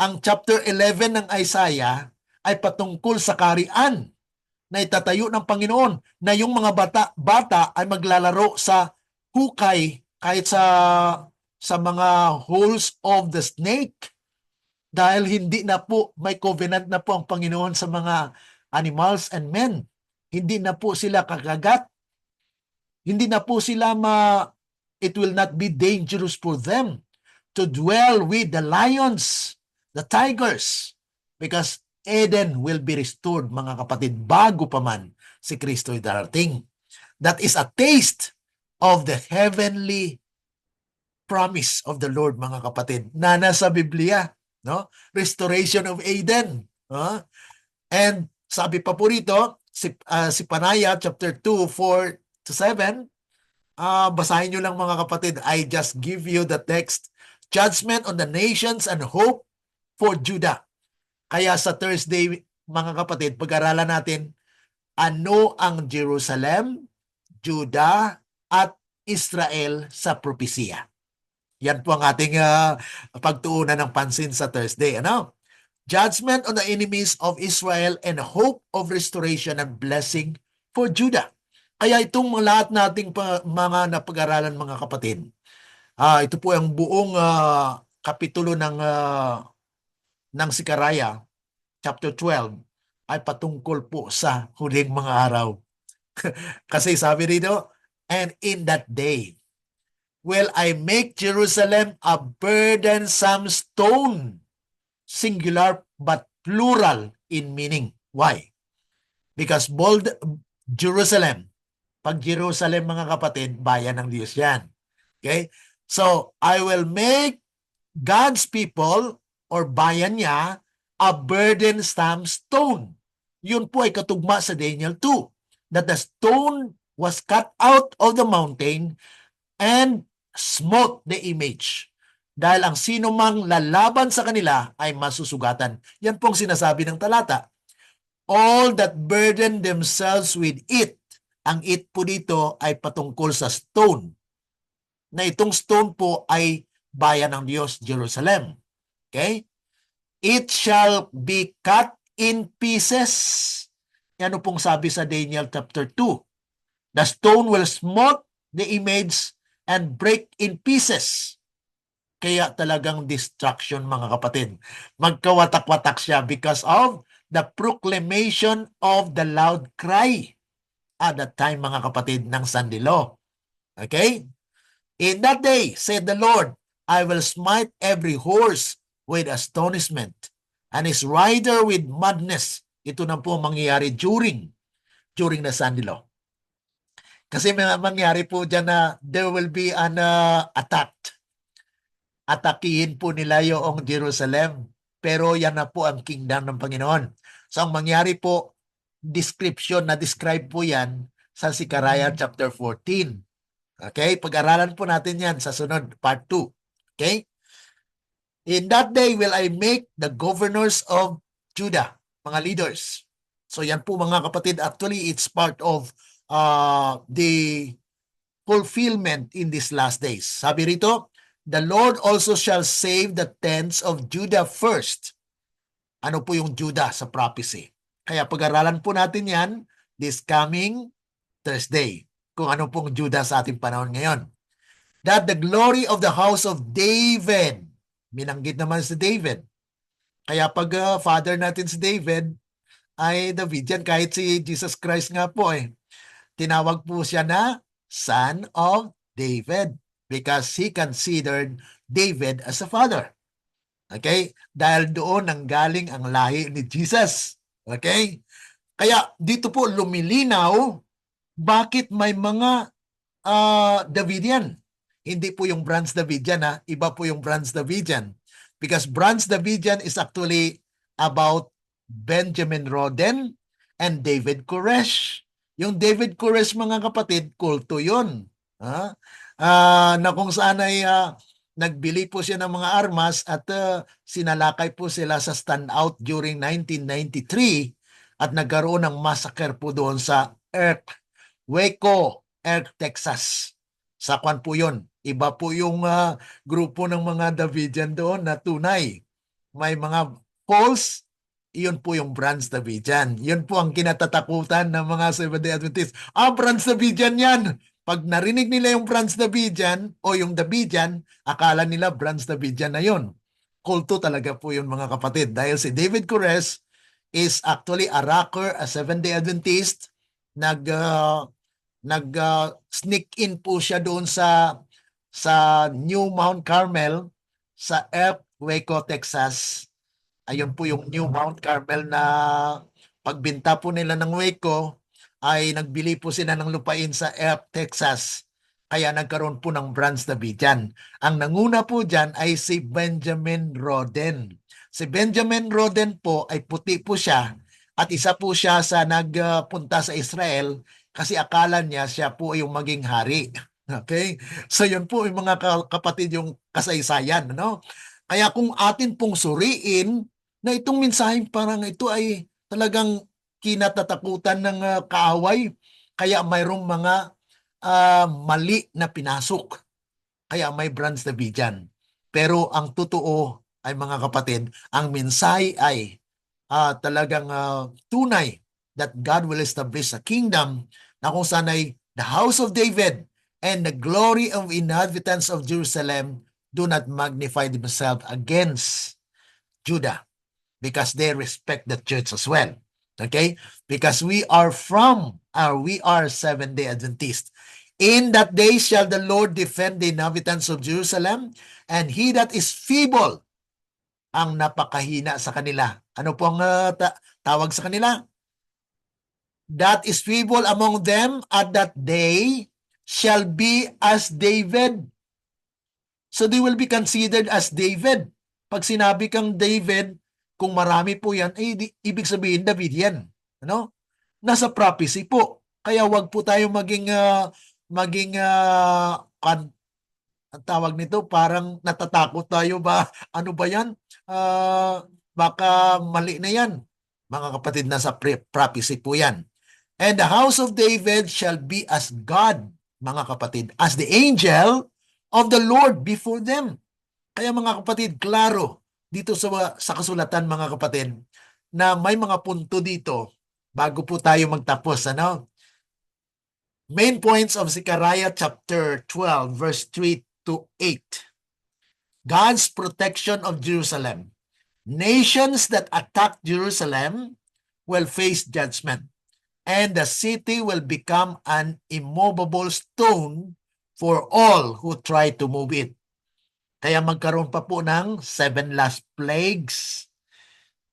Speaker 1: ang chapter 11 ng Isaiah ay patungkol sa kaharian na itatayo ng Panginoon, na yung mga bata ay maglalaro sa hukay kahit sa mga holes of the snake, dahil hindi na po, may covenant na po ang Panginoon sa mga animals and men. Hindi na po sila kakagat. Hindi na po sila it will not be dangerous for them to dwell with the lions, the tigers, because Eden will be restored, mga kapatid, bago pa man si Kristo ay darating. That is a taste of the heavenly promise of the Lord, mga kapatid, na nasa Biblia, no? Restoration of Eden. And sabi pa po rito, si Panaya chapter 2, 4-7, basahin nyo lang, mga kapatid. I just give you the text. Judgment on the nations and hope for Judah. Kaya sa Thursday, mga kapatid, pag-aralan natin ano ang Jerusalem, Judah, at Israel sa propesya. Yan po ang ating pagtuunan ng pansin sa Thursday. Judgment on the enemies of Israel and hope of restoration and blessing for Judah. Kaya itong lahat nating mga napag-aralan, mga kapatid, ito po ang buong kapitulo ng Sikaraya, chapter 12, ay patungkol po sa huling mga araw. Kasi sabi rito, and in that day, will I make Jerusalem a burdensome stone, singular but plural in meaning. Why? Because bold Jerusalem, pag Jerusalem, mga kapatid, bayan ng Diyos yan. Okay? So, I will make God's people or bayan niya a burdensome stone. Yun po ay katugma sa Daniel 2, that the stone was cut out of the mountain and smote the image. Dahil ang sino mang lalaban sa kanila ay masusugatan. Yan pong sinasabi ng talata. All that burden themselves with it. Ang it po dito ay patungkol sa stone. Na itong stone po ay bayan ng Diyos, Jerusalem. Okay? It shall be cut in pieces. Ano pong sabi sa Daniel chapter 2? The stone will smote the image and break in pieces. Kaya talagang destruction, mga kapatid. Magkawatak-watak siya because of the proclamation of the loud cry at that time, mga kapatid, ng sandilo. Okay? In that day, said the Lord, I will smite every horse with astonishment and his rider with madness. Ito na po mangyayari during the sandilo. Kasi mangyari po dyan na there will be an attack. Atakihin po nila yung Jerusalem. Pero yan na po ang kingdom ng Panginoon. So ang mangyari po, describe po yan sa Sikaraya chapter 14. Okay? Pag-aralan po natin yan sa sunod, part 2. Okay? In that day will I make the governors of Judah, mga leaders. So yan po, mga kapatid, actually it's part of the fulfillment in these last days. Sabi rito, the Lord also shall save the tents of Judah first. Ano po yung Judah sa prophecy? Kaya pag-aralan po natin yan this coming Thursday, kung ano pong Judah sa ating panahon ngayon. That the glory of the house of David, minanggit naman si David. Kaya pag father natin si David, ay David yan, kahit si Jesus Christ nga po tinawag po siya na son of David because he considered David as a father. Okay? Dahil doon nanggaling ang lahi ni Jesus. Okay? Kaya dito po lumilinaw bakit may mga Davidian. Hindi po yung Branch Davidian, ha? Iba po yung Branch Davidian. Because Branch Davidian is actually about Benjamin Roden and David Koresh. Yung David Koresh, mga kapatid, kulto yun. Ha? Na kung saan ay nagbili po siya ng mga armas at sinalakay po sila sa standout during 1993 at nagkaroon ng massacre po doon sa Waco, Texas. Sa kwan po yun. Iba po yung grupo ng mga Davidian doon na tunay. May mga false, iyon po yung Branch Davidian. Yun po ang kinatatakutan ng mga Seventh-day Adventists. Branch Davidian yan! Pag narinig nila yung Branch Davidian o yung Davidian, akala nila Branch Davidian na yun. Kulto talaga po yun, mga kapatid. Dahil si David Koresh is actually a rocker, a Seventh-day Adventist. Sneak in po siya doon sa New Mount Carmel sa Waco, Texas. Ayun po yung New Mount Carmel na pagbinta po nila ng Waco ay nagbili po sila ng lupain sa Texas. Kaya nagkaroon po ng Branch Davidian. Ang nanguna po dyan ay si Benjamin Roden. Si Benjamin Roden po ay puti po siya at isa po siya sa nagpunta sa Israel kasi akala niya siya po yung maging hari. Okay? So yun po yung mga kapatid yung kasaysayan. No? Kaya kung atin pong suriin na itong mensaheng parang ito ay talagang kinatatakutan ng kaaway, kaya mayroong mga mali na pinasok. Kaya may Branch Davidian. Pero ang totoo ay, mga kapatid, ang mensahe ay talagang tunay that God will establish a kingdom na kung saan ay the house of David and the glory of inhabitants of Jerusalem do not magnify themselves against Judah because they respect the church as well. Okay? Because we are Seventh-day Adventists. In that day shall the Lord defend the inhabitants of Jerusalem, and he that is feeble, ang napakahina sa kanila. Ano po ang tawag sa kanila? That is feeble among them at that day shall be as David. So they will be considered as David. Pag sinabi kang David, kung marami po yan, ibig sabihin David yan. Ano? Nasa prophecy po. Kaya wag po tayo maging ang tawag nito, parang natatakot tayo ba? Ano ba yan? Baka mali na yan. Mga kapatid, nasa prophecy po yan. And the house of David shall be as God, mga kapatid, as the angel of the Lord before them. Kaya mga kapatid, klaro dito sa kasulatan, mga kapatid, na may mga punto dito bago po tayo magtapos. Ano? Main points of Zechariah chapter 12, verse 3 to 8. God's protection of Jerusalem. Nations that attack Jerusalem will face judgment, and the city will become an immovable stone for all who try to move it. Kaya magkaroon pa po ng 7 last plagues.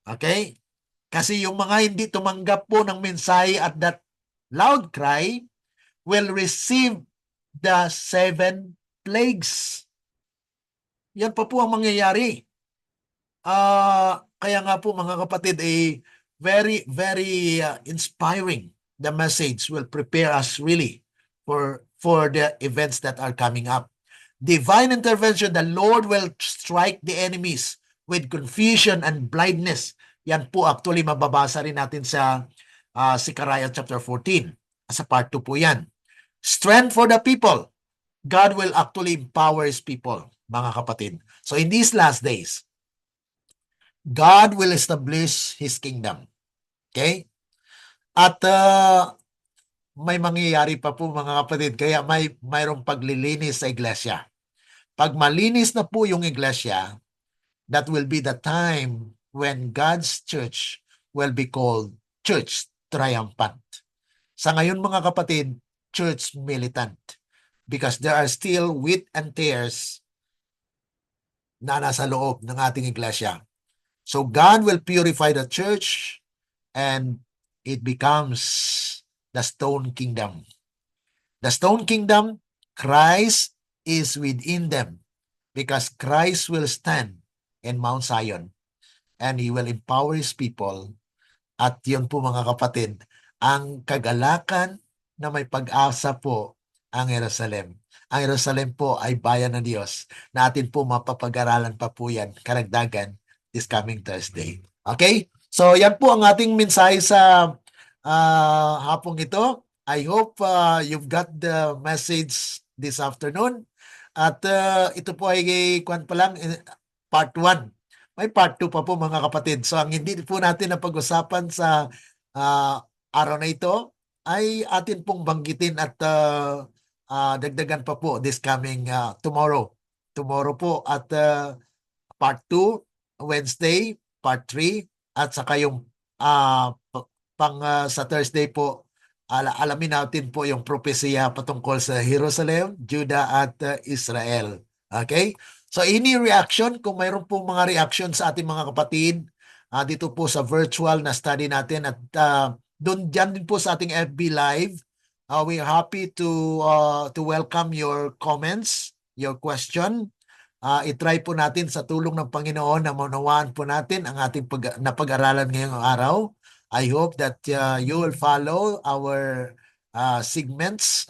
Speaker 1: Okay? Kasi yung mga hindi tumanggap po ng mensahe at that loud cry will receive the 7 plagues. Yan pa po ang mangyayari. Kaya nga po, mga kapatid, very, very inspiring. The message will prepare us really for the events that are coming up. Divine intervention, the Lord will strike the enemies with confusion and blindness. Yan po actually mababasa rin natin sa Zechariah chapter 14. Sa part 2 po yan. Strength for the people. God will actually empower His people, mga kapatid. So in these last days, God will establish His kingdom. Okay? At may mangyayari pa po, mga kapatid, kaya mayroong paglilinis sa iglesia. Pag malinis na po yung iglesia, that will be the time when God's church will be called church triumphant. Sa ngayon, mga kapatid, church militant. Because there are still wheat and tares na nasa loob ng ating iglesia. So God will purify the church and it becomes the stone kingdom. The stone kingdom, Christ is within them because Christ will stand in Mount Zion and He will empower His people. At yun po mga kapatid, ang kagalakan na may pag-asa po ang Jerusalem. Ang Jerusalem po ay bayan ng Diyos. Natin po mapapag-aralan pa po yan, karagdagan, this coming Thursday. Okay? So yan po ang ating mensahe sa hapong ito. I hope you've got the message this afternoon. At ito po ay kwan pa lang, part 1. May part 2 pa po mga kapatid. So ang hindi po natin na pag-usapan sa araw na ito ay atin pong banggitin at dagdagan pa po this coming tomorrow. Tomorrow po at part 2, Wednesday, part 3, at saka yung sa Thursday po, alamin natin po yung propesya patungkol sa Jerusalem, Judah at Israel. Okay? So any reaction, kung mayroon pong mga reaction sa ating mga kapatid, dito po sa virtual na study natin at doon dyan din po sa ating FB Live, we are happy to welcome your comments, your question. I-try po natin sa tulong ng Panginoon na maunawaan po natin ang ating napag-aralan ngayong araw. I hope that you will follow our segments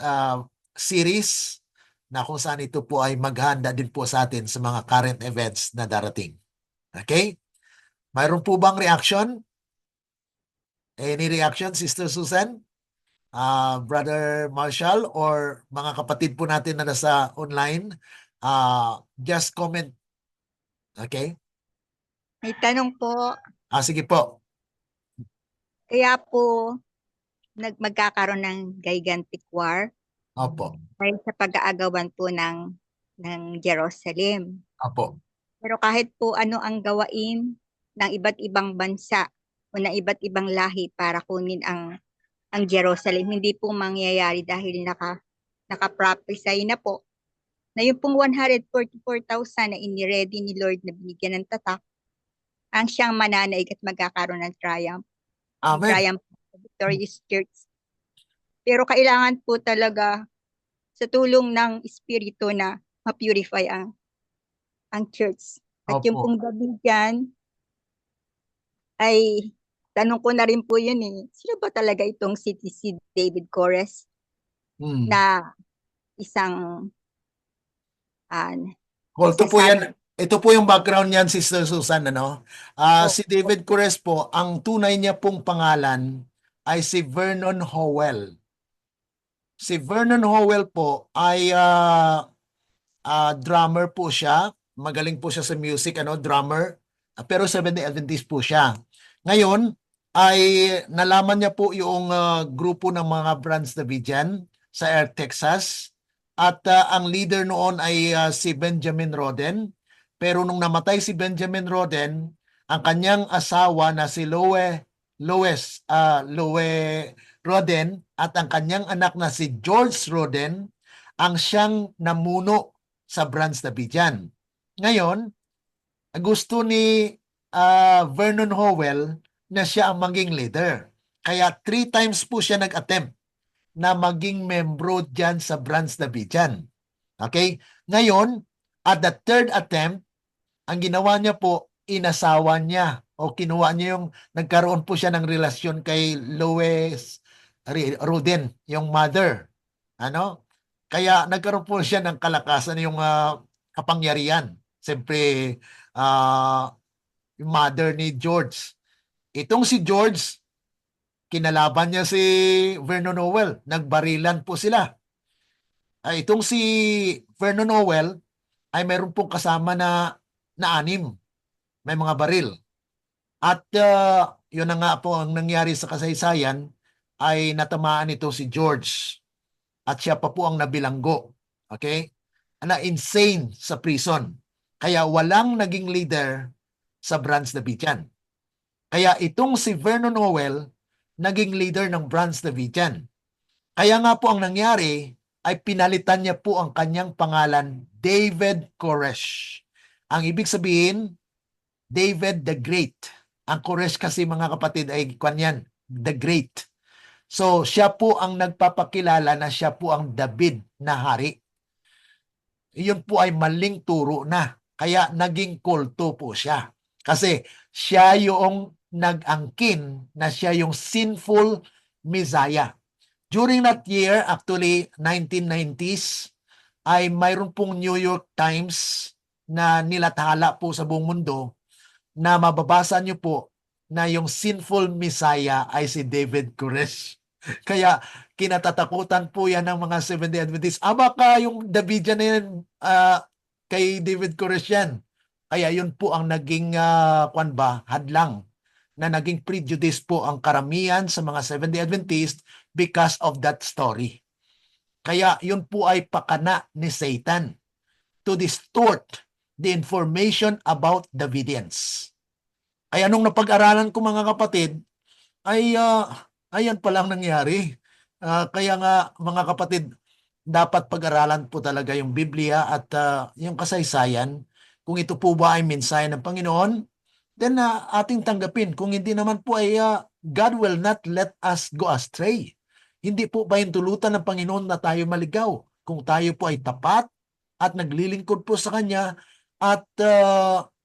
Speaker 1: series na kung saan ito po ay maghanda din po sa atin sa mga current events na darating. Okay? Mayroon po bang reaction? Any reaction, Sister Susan? Brother Marshall or mga kapatid po natin na nasa online? Just comment. Okay?
Speaker 2: May tanong po,
Speaker 1: Sige po.
Speaker 2: kaya po magkakaroon ng gigantic war
Speaker 1: Opo.
Speaker 2: dahil sa pag-aagawan po ng Jerusalem.
Speaker 1: Opo.
Speaker 2: Pero kahit po ano ang gawain ng iba't ibang bansa o ng iba't ibang lahi para kunin ang Jerusalem, hindi po mangyayari dahil naka-prophesy na po na yung pong 144,000 na iniready ni Lord na binigyan ng tatak ang siyang mananaig at magkakaroon ng triumph.
Speaker 1: Amen.
Speaker 2: Triumph Victorious Church. Pero kailangan po talaga sa tulong ng Espiritu na ma-purify ang church. At yung
Speaker 1: Opo.
Speaker 2: pong gabi dyan, ay tanong ko na rin po yun sino ba talaga itong si David Kores na isang
Speaker 1: Ito po yan. Ito po yung background niyan, Sister Susan, ano? Si David Kores po, ang tunay niya pong pangalan ay si Vernon Howell. Si Vernon Howell po ay drummer po siya. Magaling po siya sa music, drummer. Pero Seventh-day Adventist po siya. Ngayon, ay nalaman niya po yung grupo ng mga Branch Davidian sa Air, Texas. At ang leader noon ay si Benjamin Roden. Pero nung namatay si Benjamin Roden, ang kanyang asawa na si Lowe Roden at ang kanyang anak na si George Roden ang siyang namuno sa Branch Davidian. Ngayon, gusto ni Vernon Howell na siya ang maging leader. Kaya 3 times po siya nag-attempt na maging membro dyan sa Branch Davidian. Okay? Ngayon, at the 3rd attempt, ang ginawa niya po, inasawa niya o kinuha niya nagkaroon po siya ng relasyon kay Lois Ruden, yung mother. Kaya nagkaroon po siya ng kalakasan, yung kapangyarihan. Siyempre, yung mother ni George. Itong si George, kinalaban niya si Vernon Howell. Nagbarilan po sila. Itong si Vernon Howell ay mayroon pong kasama na 6. May mga baril. At yun na nga po ang nangyari sa kasaysayan ay natamaan ito si George. At siya pa po ang nabilanggo. Okay? Na-insane sa prison. Kaya walang naging leader sa Branch Davidian. Kaya itong si Vernon Howell, naging leader ng Branch Davidian. Kaya nga po ang nangyari ay pinalitan niya po ang kanyang pangalan, David Koresh. Ang ibig sabihin, David the Great. Ang Koresh kasi mga kapatid ay kanyan, the Great. So, siya po ang nagpapakilala na siya po ang David na hari. Iyon po ay maling turo na. Kaya naging kulto po siya. Kasi siya yung nag-angkin na siya yung sinful Messiah. During that year, actually 1990s, ay mayroon pong New York Times na nilathala po sa buong mundo na mababasa niyo po na yung sinful Messiah ay si David Koresh. Kaya kinatatakutan po yan ng mga Seventh-day Adventists. Baka yung Davidian na yan, kay David Koresh yan. Kaya yun po ang naging hadlang na naging prejudice po ang karamihan sa mga Seventh-day Adventists because of that story. Kaya yun po ay pakana ni Satan to distort the information about Davidians. Kaya nung napag-aralan ko mga kapatid, ay ayan palang nangyari. Kaya nga mga kapatid, dapat pag-aralan po talaga yung Biblia at yung kasaysayan. Kung ito po ba ay mensahe ng Panginoon, then ating tanggapin. Kung hindi naman po ay God will not let us go astray. Hindi po pahintulutan ng Panginoon na tayo maligaw. Kung tayo po ay tapat at naglilingkod po sa Kanya at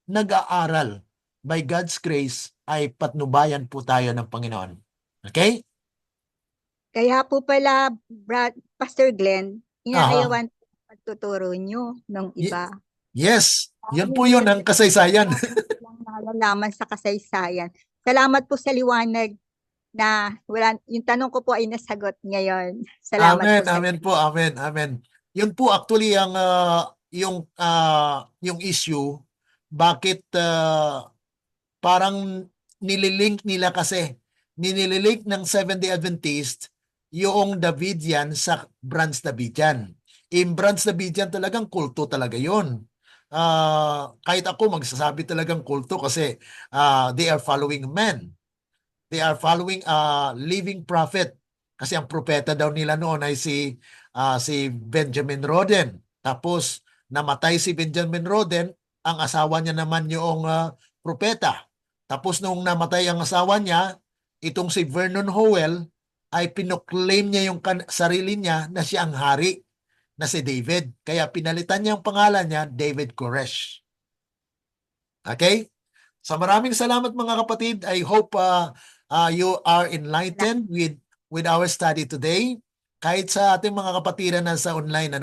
Speaker 1: nag-aaral by God's grace ay patnubayan po tayo ng Panginoon. Okay?
Speaker 2: Kaya po pala, Pastor Glenn,
Speaker 1: Aha.
Speaker 2: inaayawan po ang pagtuturo nyo ng iba.
Speaker 1: Yes. Yan po
Speaker 2: Hindi
Speaker 1: yun ang kasaysayan.
Speaker 2: lang nalalaman sa kasaysayan. Salamat po sa liwanag na yung tanong ko po ay nasagot ngayon. Salamat
Speaker 1: Amen,
Speaker 2: po sa
Speaker 1: amen po, amen, amen. Yun po actually ang yung issue bakit parang nililink nila kasi nililink ng Seventh-day Adventist yung Davidian sa Branch Davidian. In Branch Davidian talagang kulto talaga yun. Kahit ako magsasabi talagang kulto kasi they are following men. They are following a living prophet. Kasi ang propeta daw nila noon ay si Benjamin Roden. Tapos namatay si Benjamin Roden, ang asawa niya naman yung propeta. Tapos nung namatay ang asawa niya, itong si Vernon Howell ay pinoclaim niya yung sarili niya na siya ang hari na si David. Kaya pinalitan niya ang pangalan niya, David Koresh. Okay? So maraming salamat mga kapatid. I hope you are enlightened with our study today. Kahit sa ating mga kapatiran na sa online,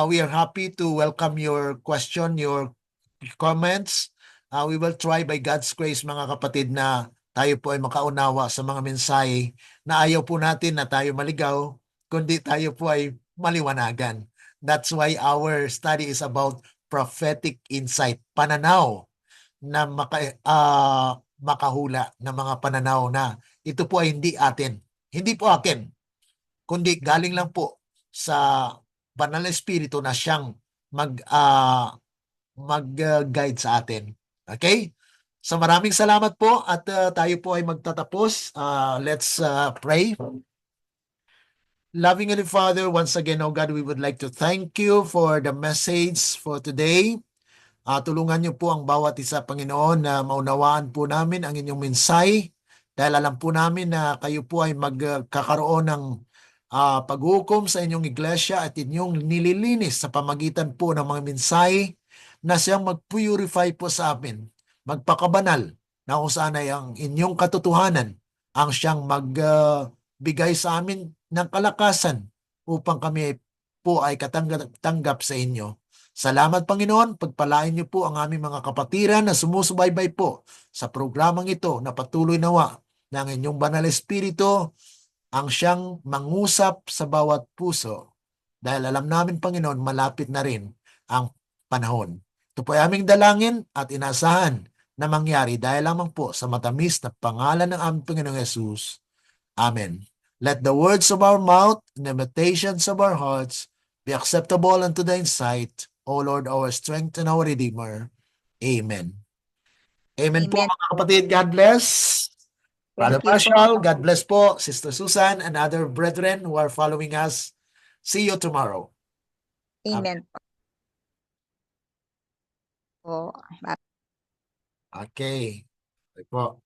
Speaker 1: we are happy to welcome your question, your comments. We will try by God's grace mga kapatid na tayo po ay makaunawa sa mga mensahe na ayaw po natin na tayo maligaw, kundi tayo po ay maliwanagan. That's why our study is about prophetic insight, pananaw na makahula ng mga pananaw na ito po ay hindi atin. Hindi po akin, kundi galing lang po sa banal na espiritu na siyang mag-guide sa atin. Okay? So maraming salamat po at tayo po ay magtatapos. Let's pray. Loving Heavenly Father, once again, oh God, we would like to thank you for the message for today. Tulungan niyo po ang bawat isa, Panginoon, na maunawaan po namin ang inyong mensahe dahil alam po namin na kayo po ay magkakaroon ng paghukom sa inyong iglesia at inyong nililinis sa pamagitan po ng mga mensahe na siyang mag-purify po sa amin, magpakabanal na kung saan ay ang inyong katotohanan ang siyang magbigay sa amin ng kalakasan upang kami po ay katanggap sa inyo. Salamat Panginoon, pagpalain niyo po ang aming mga kapatiran na sumusubaybay po sa programang ito na patuloy nawa ng inyong banal espiritu ang siyang mangusap sa bawat puso. Dahil alam namin Panginoon, malapit na rin ang panahon. Ito po ay aming dalangin at inasahan na mangyari dahil lamang po sa matamis na pangalan ng aming Panginoong Yesus. Amen. Let the words of our mouth and the meditations of our hearts be acceptable unto thy sight, O Lord, our strength and our Redeemer. Amen. Amen po
Speaker 2: Amen.
Speaker 1: mga kapatid. God bless. Brother
Speaker 2: Thank you po.
Speaker 1: Marshall, God bless po. Sister Susan and other brethren who are following us. See you tomorrow.
Speaker 2: Amen po.
Speaker 1: Okay. Okay po.